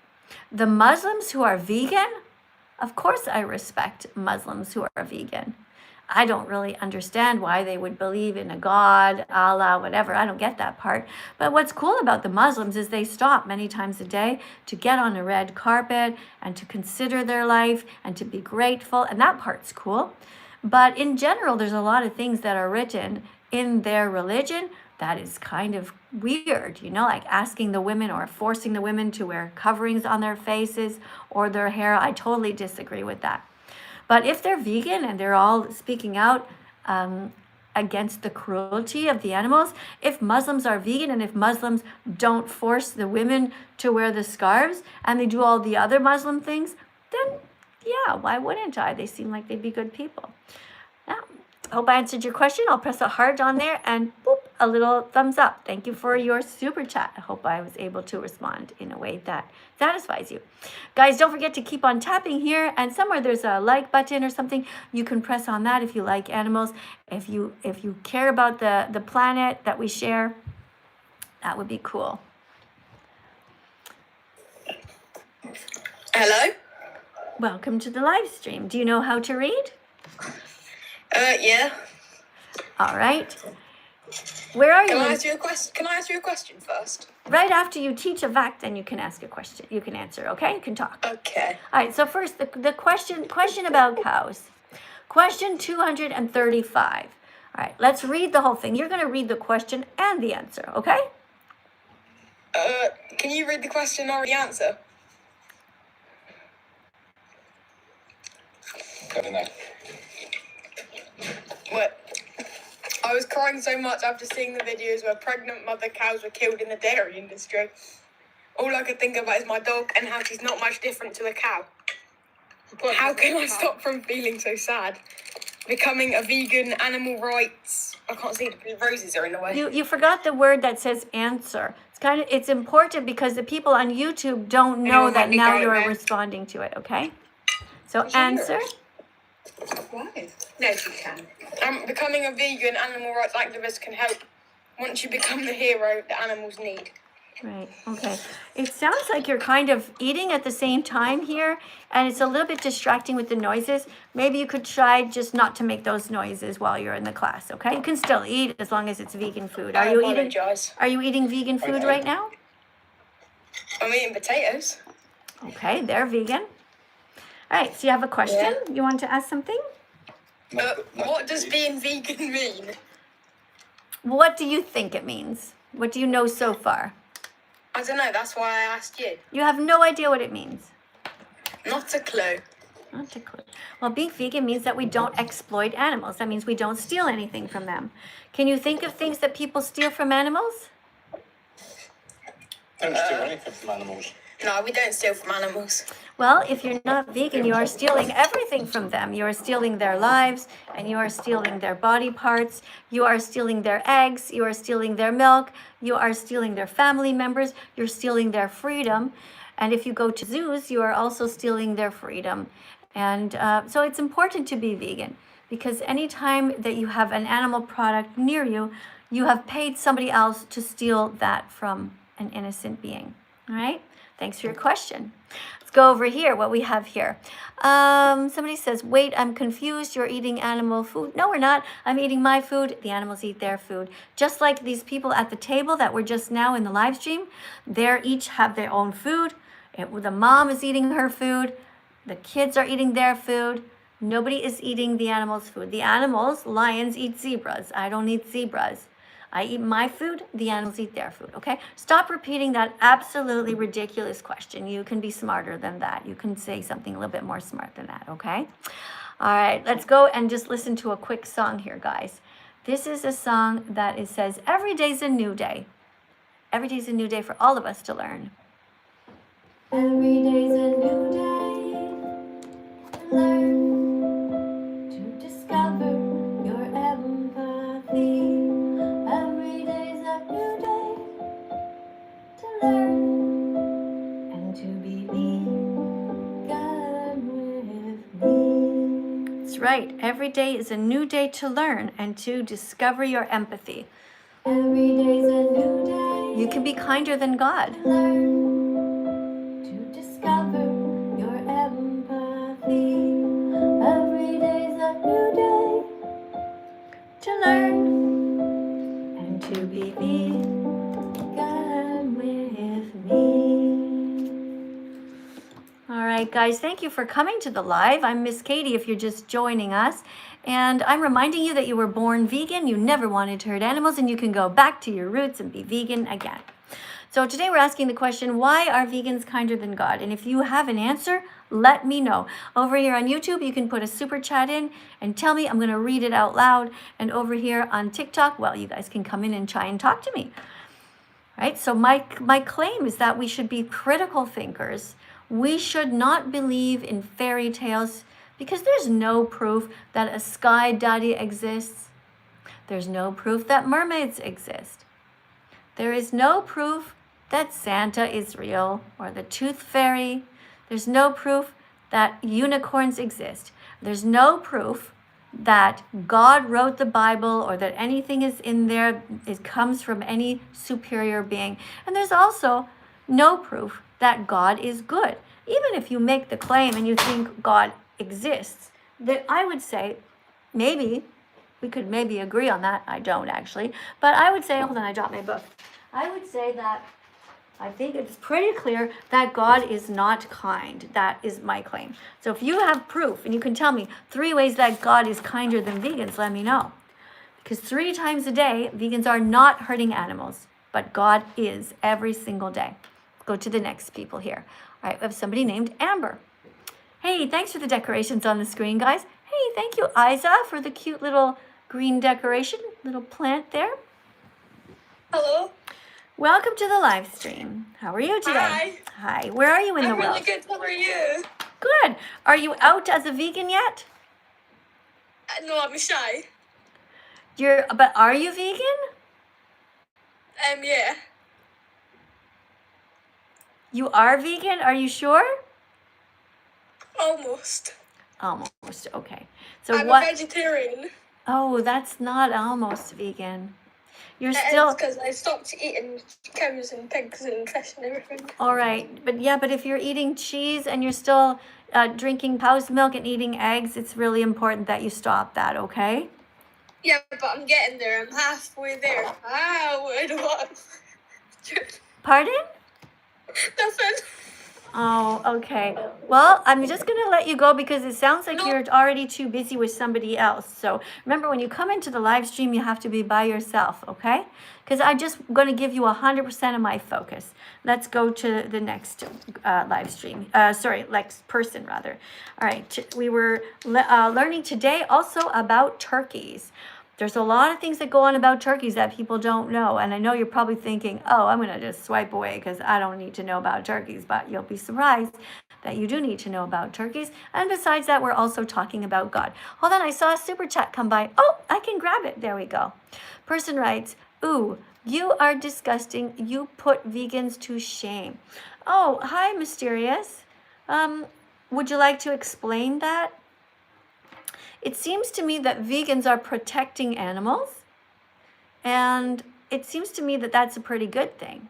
[SPEAKER 1] The Muslims who are vegan? Of course I respect Muslims who are vegan. I don't really understand why they would believe in a God, Allah, whatever. I don't get that part. But what's cool about the Muslims is they stop many times a day to get on a red carpet and to consider their life and to be grateful. And that part's cool. But in general, there's a lot of things that are written in their religion that is kind of weird, like asking the women or forcing the women to wear coverings on their faces or their hair. I totally disagree with that. But if they're vegan and they're all speaking out against the cruelty of the animals, if Muslims are vegan and if Muslims don't force the women to wear the scarves and they do all the other Muslim things, then yeah, why wouldn't I? They seem like they'd be good people. Now, I hope I answered your question. I'll press a heart on there and boop, a little thumbs up. Thank you for your super chat. I hope I was able to respond in a way that satisfies you. Guys, don't forget to keep on tapping here, and somewhere there's a like button or something. You can press on that if you like animals. If you care about the planet that we share, that would be cool.
[SPEAKER 2] Hello?
[SPEAKER 1] Welcome to the live stream. Do you know how to read?
[SPEAKER 2] Yeah.
[SPEAKER 1] All right. Where are you?
[SPEAKER 2] Can I ask you a question first?
[SPEAKER 1] Right after you teach a fact, then you can ask a question. You can answer, okay? You can talk.
[SPEAKER 2] Okay.
[SPEAKER 1] All right, so first, the question about cows. Question 235. All right, let's read the whole thing. You're going to read the question and the answer, okay?
[SPEAKER 2] Can you read the question or the answer? What? I was crying so much after seeing the videos where pregnant mother cows were killed in the dairy industry. All I could think about is my dog and how she's not much different to a cow. How can I stop from feeling so sad? Becoming a vegan, animal rights. I can't see, the roses are in the way.
[SPEAKER 1] You forgot the word that says answer. It's important because the people on YouTube don't know that now you're responding to it, okay? So answer.
[SPEAKER 2] Why? No, you can. Becoming a vegan animal rights activist can help once you become the hero the animals need.
[SPEAKER 1] Right, okay. It sounds like you're kind of eating at the same time here, and it's a little bit distracting with the noises. Maybe you could try just not to make those noises while you're in the class, okay? You can still eat as long as it's vegan food. Are you eating vegan food right now?
[SPEAKER 2] I'm eating potatoes.
[SPEAKER 1] Okay, they're vegan. All right, so you have a question? Yeah. You want to ask something?
[SPEAKER 2] What does being vegan mean?
[SPEAKER 1] What do you think it means? What do you know so far?
[SPEAKER 2] I don't know, that's why I asked you.
[SPEAKER 1] You have no idea what it means?
[SPEAKER 2] Not a clue.
[SPEAKER 1] Not a clue. Well, being vegan means that we don't exploit animals. That means we don't steal anything from them. Can you think of things that people steal from animals?
[SPEAKER 9] Don't steal anything from animals.
[SPEAKER 2] No, we don't steal from animals.
[SPEAKER 1] Well, if you're not vegan, you are stealing everything from them. You are stealing their lives, and you are stealing their body parts. You are stealing their eggs. You are stealing their milk. You are stealing their family members. You're stealing their freedom. And if you go to zoos, you are also stealing their freedom. And so it's important to be vegan, because anytime that you have an animal product near you, you have paid somebody else to steal that from an innocent being. All right? Thanks for your question. Let's go over here, what we have here. Somebody says, wait, I'm confused. You're eating animal food. No, we're not. I'm eating my food. The animals eat their food. Just like these people at the table that were just now in the live stream, they each have their own food. The mom is eating her food. The kids are eating their food. Nobody is eating the animals' food. The animals, lions eat zebras. I don't eat zebras. I eat my food, the animals eat their food, okay? Stop repeating that absolutely ridiculous question. You can be smarter than that. You can say something a little bit more smart than that, okay? All right, let's go and just listen to a quick song here, guys. This is a song that it says, every day's a new day. Every day's a new day for all of us to learn.
[SPEAKER 7] Every day's a new day to learn, to discover your empathy. Every day's a new day to learn and to be vegan with me.
[SPEAKER 1] That's right. Every day is a new day to learn and to discover your empathy.
[SPEAKER 7] Every day's a new day.
[SPEAKER 1] You can be kinder than God.
[SPEAKER 7] To learn, to discover your empathy. Every day's a new day
[SPEAKER 1] To learn and to be vegan with me. All right, guys, thank you for coming to the live. I'm Miss Katie if you're just joining us. And I'm reminding you that you were born vegan, you never wanted to hurt animals, and you can go back to your roots and be vegan again. So today we're asking the question, why are vegans kinder than God? And if you have an answer, let me know. Over here on YouTube, you can put a super chat in and tell me. I'm going to read it out loud. And over here on TikTok, well, you guys can come in and try and talk to me. Right? So my claim is that we should be critical thinkers. We should not believe in fairy tales because there's no proof that a sky daddy exists. There's no proof that mermaids exist. There is no proof that Santa is real or the tooth fairy. There's no proof that unicorns exist. There's no proof that God wrote the Bible or that anything is in there, it comes from any superior being. And there's also no proof that God is good. Even if you make the claim and you think God exists, that I would say maybe we could maybe agree on that. I don't actually, but I would say, hold on, I dropped my book. I would say that I think it's pretty clear that God is not kind. That is my claim. So if you have proof and you can tell me 3 ways that God is kinder than vegans, let me know. Because 3 times a day, vegans are not hurting animals, but God is every single day. Let's go to the next people here. All right, we have somebody named Amber. Hey, thanks for the decorations on the screen, guys. Hey, thank you, Isa, for the cute little green decoration, little plant there.
[SPEAKER 2] Hello.
[SPEAKER 1] Welcome to the live stream. How are you today?
[SPEAKER 2] Hi.
[SPEAKER 1] Hi. Where are you in the world?
[SPEAKER 2] I'm really good. How are you?
[SPEAKER 1] Good. Are you out as a vegan yet?
[SPEAKER 2] No, I'm shy.
[SPEAKER 1] But are you vegan?
[SPEAKER 2] Yeah.
[SPEAKER 1] You are vegan? Are you sure?
[SPEAKER 2] Almost.
[SPEAKER 1] Almost. Okay. So
[SPEAKER 2] I'm
[SPEAKER 1] what?
[SPEAKER 2] a vegetarian.
[SPEAKER 1] Oh, that's not almost vegan. You're still.
[SPEAKER 2] Because I stopped eating cows and pigs and fish and everything.
[SPEAKER 1] All right, but if you're eating cheese and you're still drinking cow's milk and eating eggs, it's really important that you stop that. Okay?
[SPEAKER 2] Yeah, but I'm getting there. I'm halfway there. What?
[SPEAKER 1] Pardon?
[SPEAKER 2] Nothing.
[SPEAKER 1] Oh, okay. Well, I'm just going to let you go because it sounds like you're already too busy with somebody else. So remember, when you come into the live stream, you have to be by yourself, okay? Because I'm just going to give you 100% of my focus. Let's go to the next live stream. Next person, rather. All right. We were learning today also about turkeys. There's a lot of things that go on about turkeys that people don't know. And I know you're probably thinking, oh, I'm going to just swipe away because I don't need to know about turkeys. But you'll be surprised that you do need to know about turkeys. And besides that, we're also talking about God. Hold on, I saw a super chat come by. Oh, I can grab it. There we go. Person writes, ooh, you are disgusting. You put vegans to shame. Oh, hi, Mysterious. Would you like to explain that? It seems to me that vegans are protecting animals, and it seems to me that that's a pretty good thing.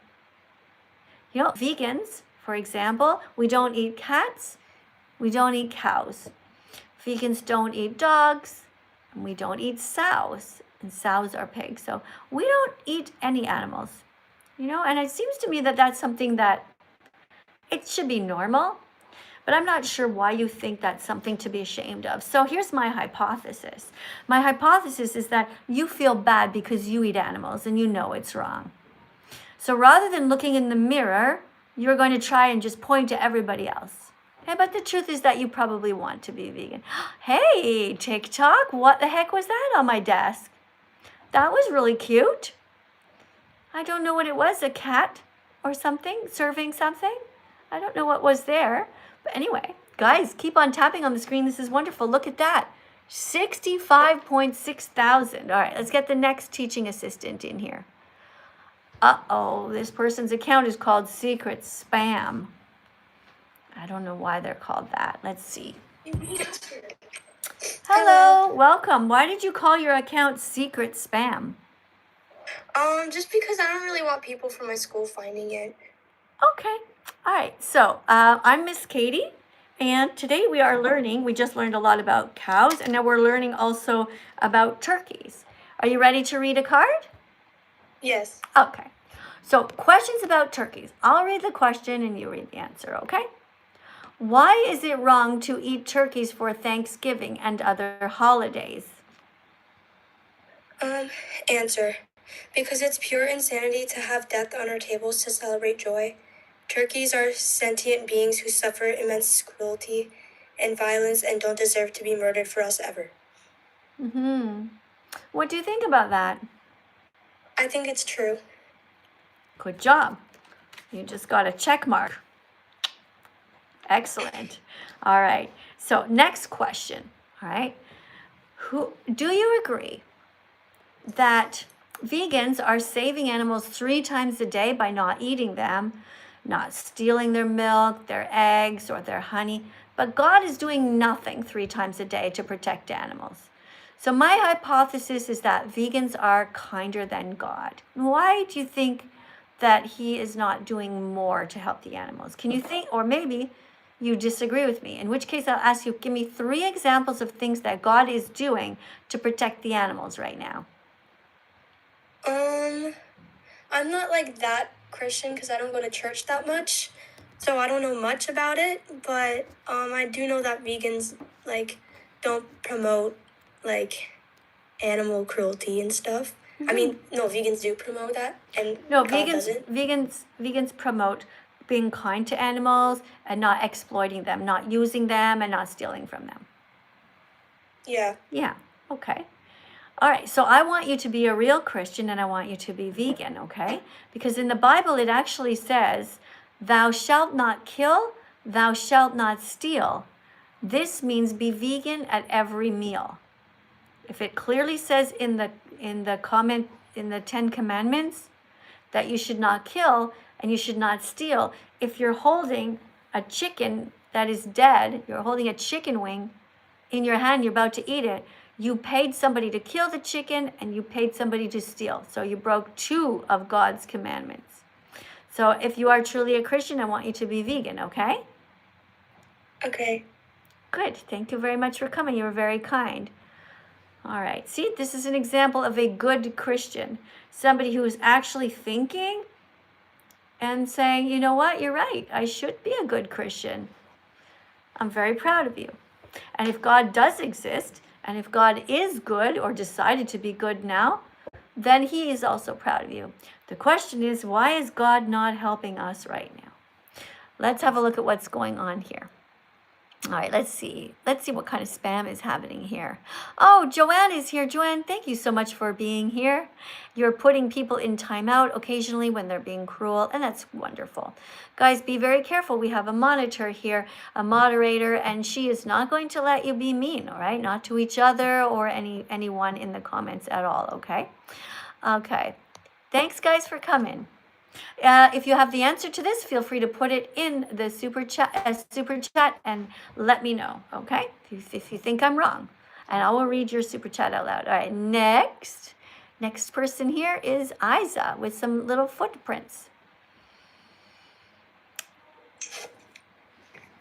[SPEAKER 1] You know, vegans, for example, we don't eat cats, we don't eat cows. Vegans don't eat dogs, and we don't eat sows, and sows are pigs. So we don't eat any animals, you know, and it seems to me that that's something that it should be normal. But I'm not sure why you think that's something to be ashamed of. So here's my hypothesis. My hypothesis is that you feel bad because you eat animals and you know it's wrong. So rather than looking in the mirror, you're going to try and just point to everybody else. Okay, but the truth is that you probably want to be vegan. Hey, TikTok, what the heck was that on my desk? That was really cute. I don't know what it was, a cat or something, serving something. I don't know what was there. But anyway, guys, keep on tapping on the screen. This is wonderful. Look at that. 65.6 thousand. All right, let's get the next teaching assistant in here. Uh-oh, this person's account is called Secret Spam. I don't know why they're called that. Let's see. Hello, welcome. Why did you call your account Secret Spam?
[SPEAKER 9] Just because I don't really want people from my school finding it.
[SPEAKER 1] Okay. All right. So I'm Miss Katie, and today we are learning. We just learned a lot about cows, and now we're learning also about turkeys. Are you ready to read a card?
[SPEAKER 9] Yes.
[SPEAKER 1] Okay. So questions about turkeys. I'll read the question and you read the answer, okay? Why is it wrong to eat turkeys for Thanksgiving and other holidays?
[SPEAKER 9] Answer. Because it's pure insanity to have death on our tables to celebrate joy. Turkeys are sentient beings who suffer immense cruelty and violence and don't deserve to be murdered for us ever.
[SPEAKER 1] What do you think about that?
[SPEAKER 9] I think it's true.
[SPEAKER 1] Good job. You just got a check mark. Excellent. All right. So next question. All right. Do you agree that vegans are saving animals 3 times a day by not eating them, not stealing their milk, their eggs, or their honey, but God is doing nothing 3 times a day to protect animals? So my hypothesis is that vegans are kinder than God. Why do you think that he is not doing more to help the animals? Can you think, or maybe you disagree with me, in which case I'll ask you, give me 3 examples of things that God is doing to protect the animals right now.
[SPEAKER 9] I'm not like that Christian because I don't go to church that much, so I don't know much about it, but I do know that vegans like don't promote like animal cruelty and stuff. I mean, no, vegans do promote that, and
[SPEAKER 1] No,
[SPEAKER 9] God doesn't.
[SPEAKER 1] vegans promote being kind to animals and not exploiting them, not using them and not stealing from them.
[SPEAKER 9] Yeah.
[SPEAKER 1] Yeah, okay. All right, so I want you to be a real Christian and I want you to be vegan, okay? Because in the Bible it actually says, thou shalt not kill, thou shalt not steal. This means be vegan at every meal. If it clearly says in the 10 commandments that you should not kill and you should not steal, if you're holding a chicken that is dead, you're holding a chicken wing in your hand, you're about to eat it, you paid somebody to kill the chicken and you paid somebody to steal. So you broke 2 of God's commandments. So if you are truly a Christian, I want you to be vegan, okay?
[SPEAKER 9] Okay.
[SPEAKER 1] Good. Thank you very much for coming. You were very kind. All right. See, this is an example of a good Christian. Somebody who is actually thinking and saying, you know what, you're right. I should be a good Christian. I'm very proud of you. And if God does exist, and if God is good or decided to be good now, then he is also proud of you. The question is, why is God not helping us right now? Let's have a look at what's going on here. All right, let's see. Let's see what kind of spam is happening here. Oh, Joanne is here. Joanne, thank you so much for being here. You're putting people in timeout occasionally when they're being cruel, and that's wonderful. Guys, be very careful. We have a monitor here, a moderator, and she is not going to let you be mean, all right? Not to each other or anyone in the comments at all, okay? Okay. Thanks, guys, for coming. If you have the answer to this, feel free to put it in the super chat and let me know, okay? If you think I'm wrong, and I will read your super chat out loud. All right, next person here is Isa with some little footprints.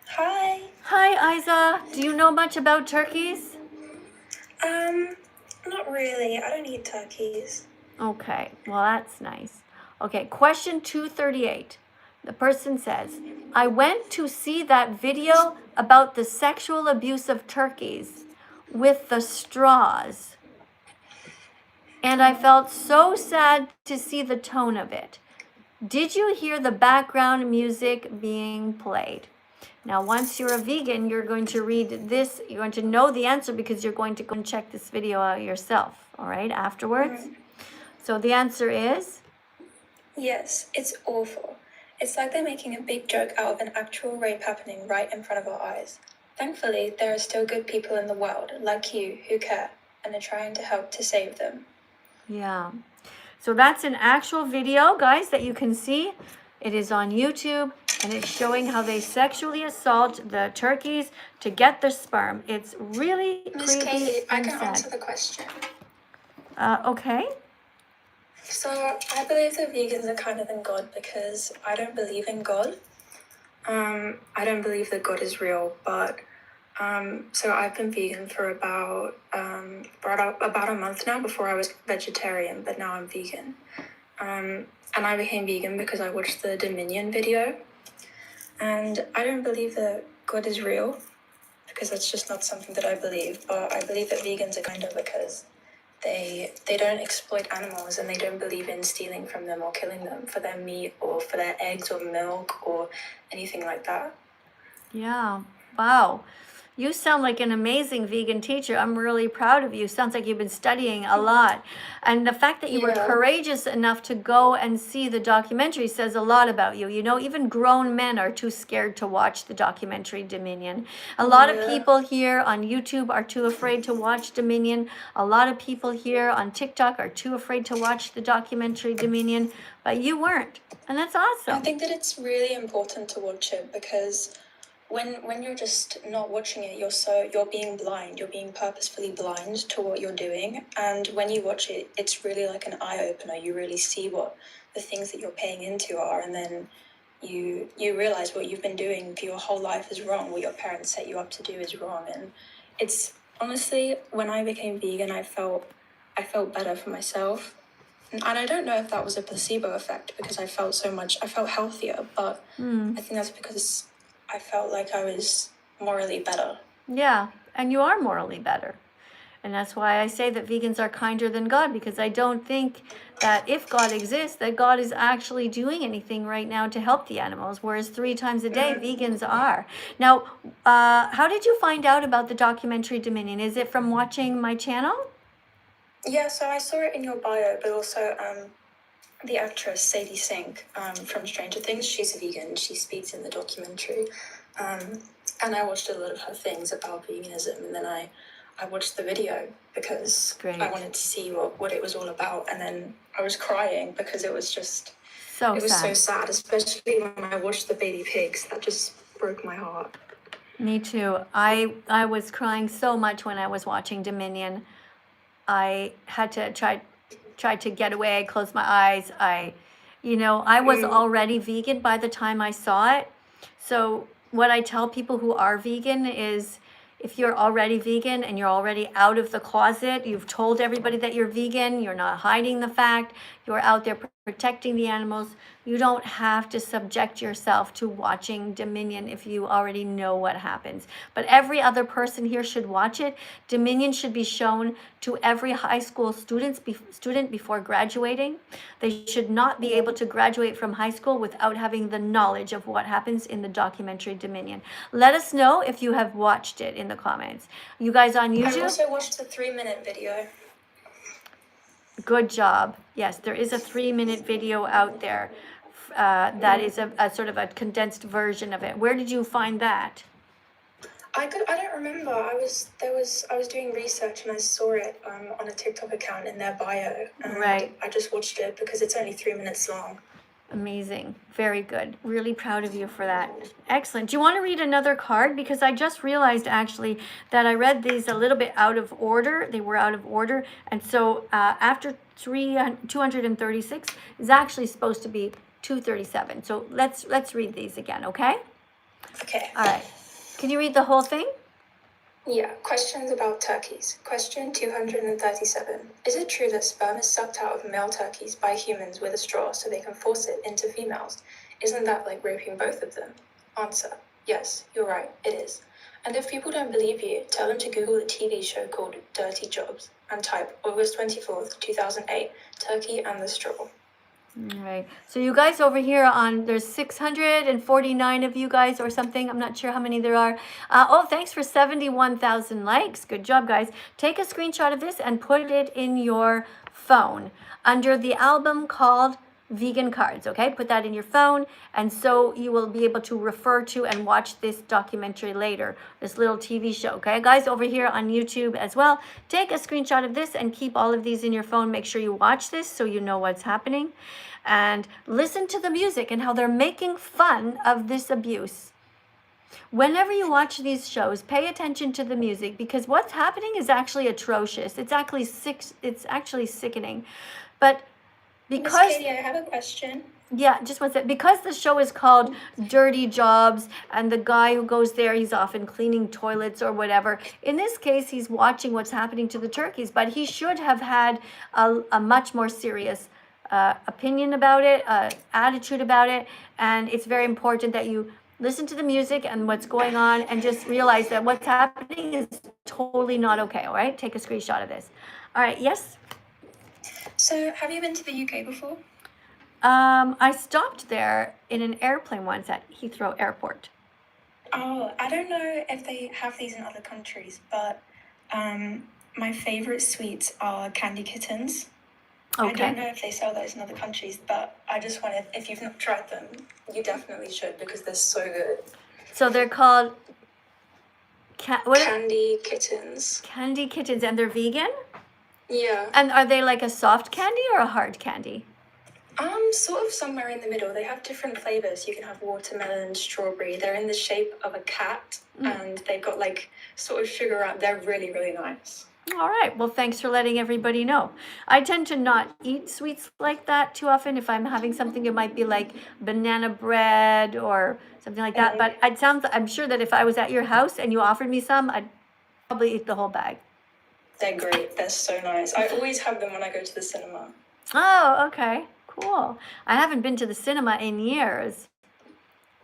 [SPEAKER 10] Hi.
[SPEAKER 1] Hi, Isa. Do you know much about turkeys?
[SPEAKER 10] Not really. I don't eat turkeys.
[SPEAKER 1] Okay, well, that's nice. Okay, question 238. The person says, I went to see that video about the sexual abuse of turkeys with the straws, and I felt so sad to see the tone of it. Did you hear the background music being played? Now, once you're a vegan, you're going to read this, you're going to know the answer because you're going to go and check this video out yourself, all right, afterwards. So the answer is?
[SPEAKER 10] Yes, it's awful. It's like they're making a big joke out of an actual rape happening right in front of our eyes. Thankfully, there are still good people in the world, like you, who care and are trying to help to save them.
[SPEAKER 1] Yeah. So that's an actual video, guys, that you can see. It is on YouTube, and it's showing how they sexually assault the turkeys to get their sperm. It's really
[SPEAKER 10] Miss
[SPEAKER 1] creepy
[SPEAKER 10] Katie, I
[SPEAKER 1] and
[SPEAKER 10] can answer
[SPEAKER 1] sad.
[SPEAKER 10] the question.
[SPEAKER 1] Okay.
[SPEAKER 10] So, I believe that vegans are kinder than God because I don't believe in God. I don't believe that God is real, but so I've been vegan for about a month now. Before I was vegetarian, but now I'm vegan. And I became vegan because I watched the Dominion video. And I don't believe that God is real because that's just not something that I believe. But I believe that vegans are kinder because they don't exploit animals and they don't believe in stealing from them or killing them for their meat or for their eggs or milk or anything like that.
[SPEAKER 1] Yeah. Wow. You sound like an amazing vegan teacher. I'm really proud of you. Sounds like you've been studying a lot. And the fact that you were courageous enough to go and see the documentary says a lot about you. You know, even grown men are too scared to watch the documentary Dominion. A lot of people here on YouTube are too afraid to watch Dominion. A lot of people here on TikTok are too afraid to watch the documentary Dominion, but you weren't. And that's awesome.
[SPEAKER 10] I think that it's really important to watch it because when you're just not watching it, you're being blind. You're being purposefully blind to what you're doing. And when you watch it, it's really like an eye opener. You really see what the things that you're paying into are, and then you realize what you've been doing for your whole life is wrong. What your parents set you up to do is wrong. And it's honestly, when I became vegan, I felt better for myself. And I don't know if that was a placebo effect because I felt healthier, but I think that's because I felt like I was morally better.
[SPEAKER 1] Yeah, and you are morally better. And that's why I say that vegans are kinder than God, because I don't think that if God exists, that God is actually doing anything right now to help the animals, whereas 3 times a day, vegans are. Now, how did you find out about the documentary Dominion? Is it from watching my channel?
[SPEAKER 10] Yeah, so I saw it in your bio, but also the actress Sadie Sink from Stranger Things, she's a vegan. She speaks in the documentary. And I watched a lot of her things about veganism, and then I watched the video because I wanted to see what it was all about. And then I was crying because it was just so sad, especially when I watched the baby pigs. That just broke my heart.
[SPEAKER 1] Me too. I was crying so much when I was watching Dominion. I had to try to get away. I closed my eyes. I was already vegan by the time I saw it. So what I tell people who are vegan is, if you're already vegan and you're already out of the closet, you've told everybody that you're vegan, you're not hiding the fact, you're out there protecting the animals. You don't have to subject yourself to watching Dominion if you already know what happens. But every other person here should watch it. Dominion should be shown to every high school student before graduating. They should not be able to graduate from high school without having the knowledge of what happens in the documentary Dominion. Let us know if you have watched it in the comments. You guys on YouTube?
[SPEAKER 10] I also watched the 3-minute video.
[SPEAKER 1] Good job. Yes, there is a 3-minute video out there that is a sort of a condensed version of it. Where did you find that?
[SPEAKER 10] I don't remember. I was doing research and I saw it on a TikTok account in their bio. And
[SPEAKER 1] Right.
[SPEAKER 10] I just watched it because it's only 3 minutes long.
[SPEAKER 1] Amazing. Very good. Really proud of you for that. Excellent. Do you want to read another card? Because I just realized actually that I read these a little bit out of order. They were out of order. And so after 236 is actually supposed to be 237. So let's read these again, okay?
[SPEAKER 10] Okay.
[SPEAKER 1] All right. Can you read the whole thing?
[SPEAKER 10] Yeah, questions about turkeys. Question 237. Is it true that sperm is sucked out of male turkeys by humans with a straw so they can force it into females? Isn't that like raping both of them? Answer. Yes, you're right, it is. And if people don't believe you, tell them to Google the TV show called Dirty Jobs and type August 24th, 2008, turkey and the straw.
[SPEAKER 1] All right. So you guys over here there's 649 of you guys or something. I'm not sure how many there are. Oh, thanks for 71,000 likes. Good job, guys. Take a screenshot of this and put it in your phone under the album called Vegan Cards, okay? Put that in your phone, and so you will be able to refer to and watch this documentary later, this little TV show, okay? Guys over here on YouTube as well, take a screenshot of this and keep all of these in your phone. Make sure you watch this so you know what's happening, and listen to the music and how they're making fun of this abuse. Whenever you watch these shows, pay attention to the music, because what's happening is actually atrocious. It's actually sickening. But because
[SPEAKER 10] Miss Katie, I have a question.
[SPEAKER 1] yeah, just one sec. Because the show is called Dirty Jobs, and the guy who goes there, he's often cleaning toilets or whatever. In this case, he's watching what's happening to the turkeys, but he should have had a much more serious opinion about it, attitude about it. And it's very important that you listen to the music and what's going on and just realize that what's happening is totally not okay, all right? Take a screenshot of this. All right, yes?
[SPEAKER 10] So, have you been to the UK before?
[SPEAKER 1] I stopped there in an airplane once at Heathrow Airport.
[SPEAKER 10] Oh, I don't know if they have these in other countries, but my favorite sweets are candy kittens. I don't know if they sell those in other countries, but I just wanted, if you've not tried them, you definitely should because they're so good.
[SPEAKER 1] So they're called
[SPEAKER 10] Candy kittens.
[SPEAKER 1] Candy kittens, and they're vegan?
[SPEAKER 10] Yeah.
[SPEAKER 1] And are they like a soft candy or a hard candy?
[SPEAKER 10] Sort of somewhere in the middle. They have different flavors. You can have watermelon, strawberry. They're in the shape of a cat, and they've got like sort of sugar out. They're really, really nice.
[SPEAKER 1] All right. Well, thanks for letting everybody know. I tend to not eat sweets like that too often. If I'm having something, it might be like banana bread or something like that. But I'm sure that if I was at your house and you offered me some, I'd probably eat the whole bag.
[SPEAKER 10] They're great. They're so nice. I always have them when I go to the cinema.
[SPEAKER 1] Oh, okay. Cool. I haven't been to the cinema in years.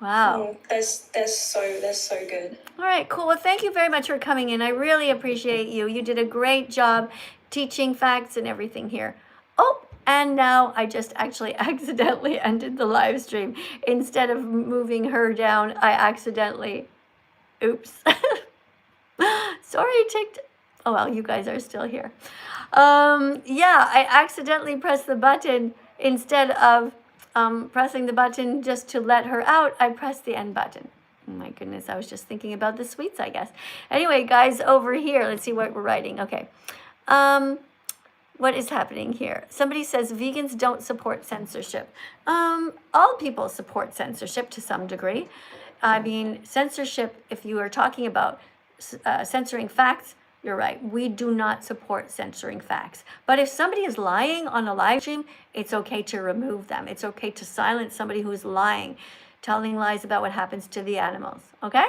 [SPEAKER 1] Wow.
[SPEAKER 10] They're so good.
[SPEAKER 1] All right, cool. Well, thank you very much for coming in. I really appreciate you. You did a great job teaching facts and everything here. Oh, and now I just actually accidentally ended the live stream. Instead of moving her down, I accidentally, oops. Sorry, oh, well, you guys are still here. Yeah, I accidentally pressed the button. Instead of pressing the button just to let her out, I pressed the end button. Oh my goodness, I was just thinking about the sweets, I guess. Anyway, guys, over here, let's see what we're writing. Okay. What is happening here? Somebody says vegans don't support censorship. All people support censorship to some degree. I mean, censorship, if you are talking about censoring facts, you're right. We do not support censoring facts. But if somebody is lying on a live stream, it's okay to remove them. It's okay to silence somebody who's lying, telling lies about what happens to the animals. Okay?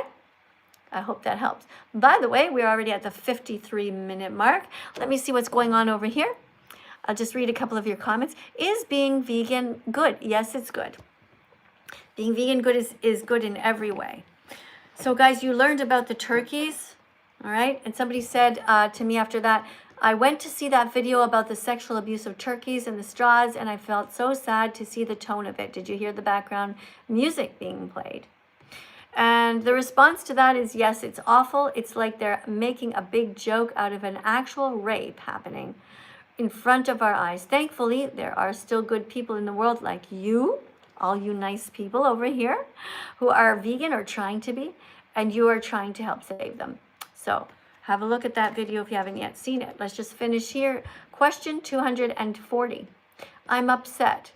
[SPEAKER 1] I hope that helps. By the way, we're already at the 53-minute mark. Let me see what's going on over here. I'll just read a couple of your comments. Is being vegan good? Yes, it's good. Being vegan good is good in every way. So guys, you learned about the turkeys, all right? And somebody said to me after that, I went to see that video about the sexual abuse of turkeys and the straws, and I felt so sad to see the tone of it. Did you hear the background music being played? And the response to that is, yes, it's awful. It's like they're making a big joke out of an actual rape happening in front of our eyes. Thankfully, there are still good people in the world like you, all you nice people over here, who are vegan or trying to be, and you are trying to help save them. So have a look at that video if you haven't yet seen it. Let's just finish here. Question 240. I'm upset.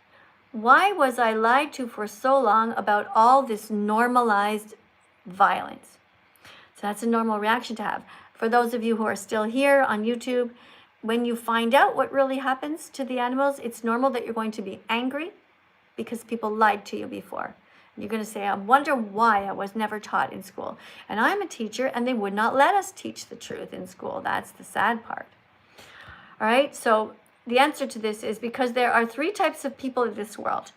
[SPEAKER 1] Why was I lied to for so long about all this normalized violence? So that's a normal reaction to have. For those of you who are still here on YouTube, when you find out what really happens to the animals, it's normal that you're going to be angry because people lied to you before. You're going to say, I wonder why I was never taught in school. And I'm a teacher, and they would not let us teach the truth in school. That's the sad part. All right, so the answer to this is because there are 3 types of people in this world.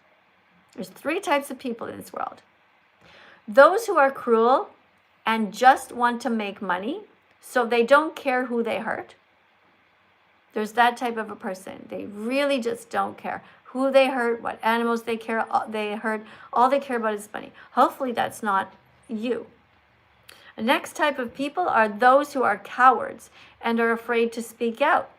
[SPEAKER 1] There's 3 types of people in this world. Those who are cruel and just want to make money, so they don't care who they hurt. There's that type of a person. They really just don't care who they hurt, what animals they hurt. All they care about is money. Hopefully that's not you. The next type of people are those who are cowards and are afraid to speak out.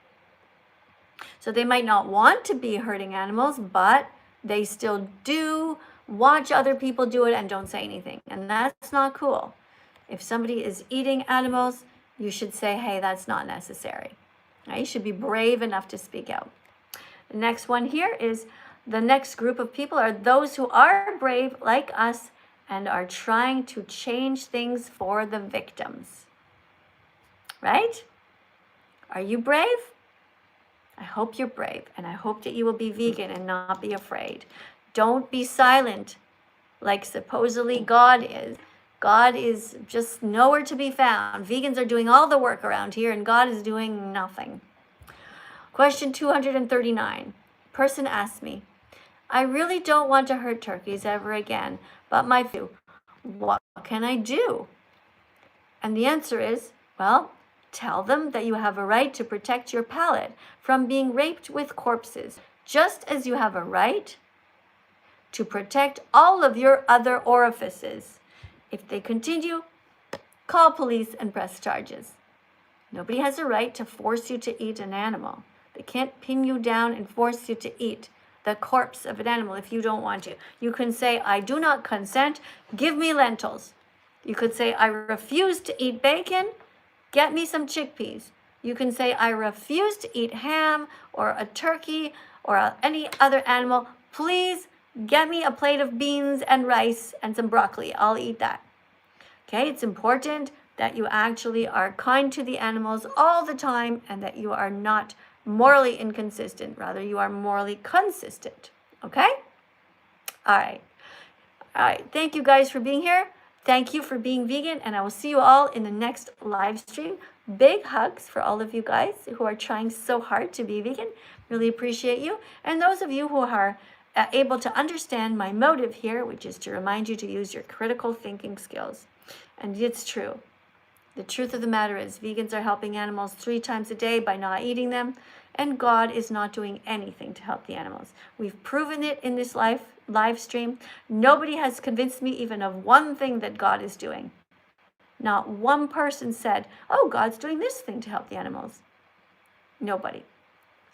[SPEAKER 1] So they might not want to be hurting animals, but they still do watch other people do it and don't say anything. And that's not cool. If somebody is eating animals, you should say, hey, that's not necessary. Right? You should be brave enough to speak out. The next one here is the next group of people are those who are brave like us and are trying to change things for the victims. Right? Are you brave? I hope you're brave, and I hope that you will be vegan and not be afraid. Don't be silent like supposedly God is. God is just nowhere to be found. Vegans are doing all the work around here, and God is doing nothing. Question 239. Person asked me, I really don't want to hurt turkeys ever again, but what can I do? And the answer is, well, tell them that you have a right to protect your palate from being raped with corpses, just as you have a right to protect all of your other orifices. If they continue, call police and press charges. Nobody has a right to force you to eat an animal. They can't pin you down and force you to eat the corpse of an animal if you don't want to. You can say, I do not consent, give me lentils. You could say, I refuse to eat bacon, get me some chickpeas. You can say, I refuse to eat ham or a turkey or any other animal. Please get me a plate of beans and rice and some broccoli. I'll eat that. Okay, it's important that you actually are kind to the animals all the time and that you are not morally inconsistent. Rather, you are morally consistent. Okay? All right. All right. Thank you guys for being here. Thank you for being vegan, and I will see you all in the next live stream. Big hugs for all of you guys who are trying so hard to be vegan. Really appreciate you. And those of you who are able to understand my motive here, which is to remind you to use your critical thinking skills. And it's true. The truth of the matter is vegans are helping animals 3 times a day by not eating them, and God is not doing anything to help the animals. We've proven it in this live stream. Nobody has convinced me even of one thing that God is doing. Not one person said, oh, God's doing this thing to help the animals. Nobody.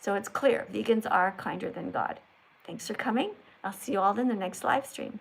[SPEAKER 1] So it's clear, vegans are kinder than God. Thanks for coming. I'll see you all in the next live stream.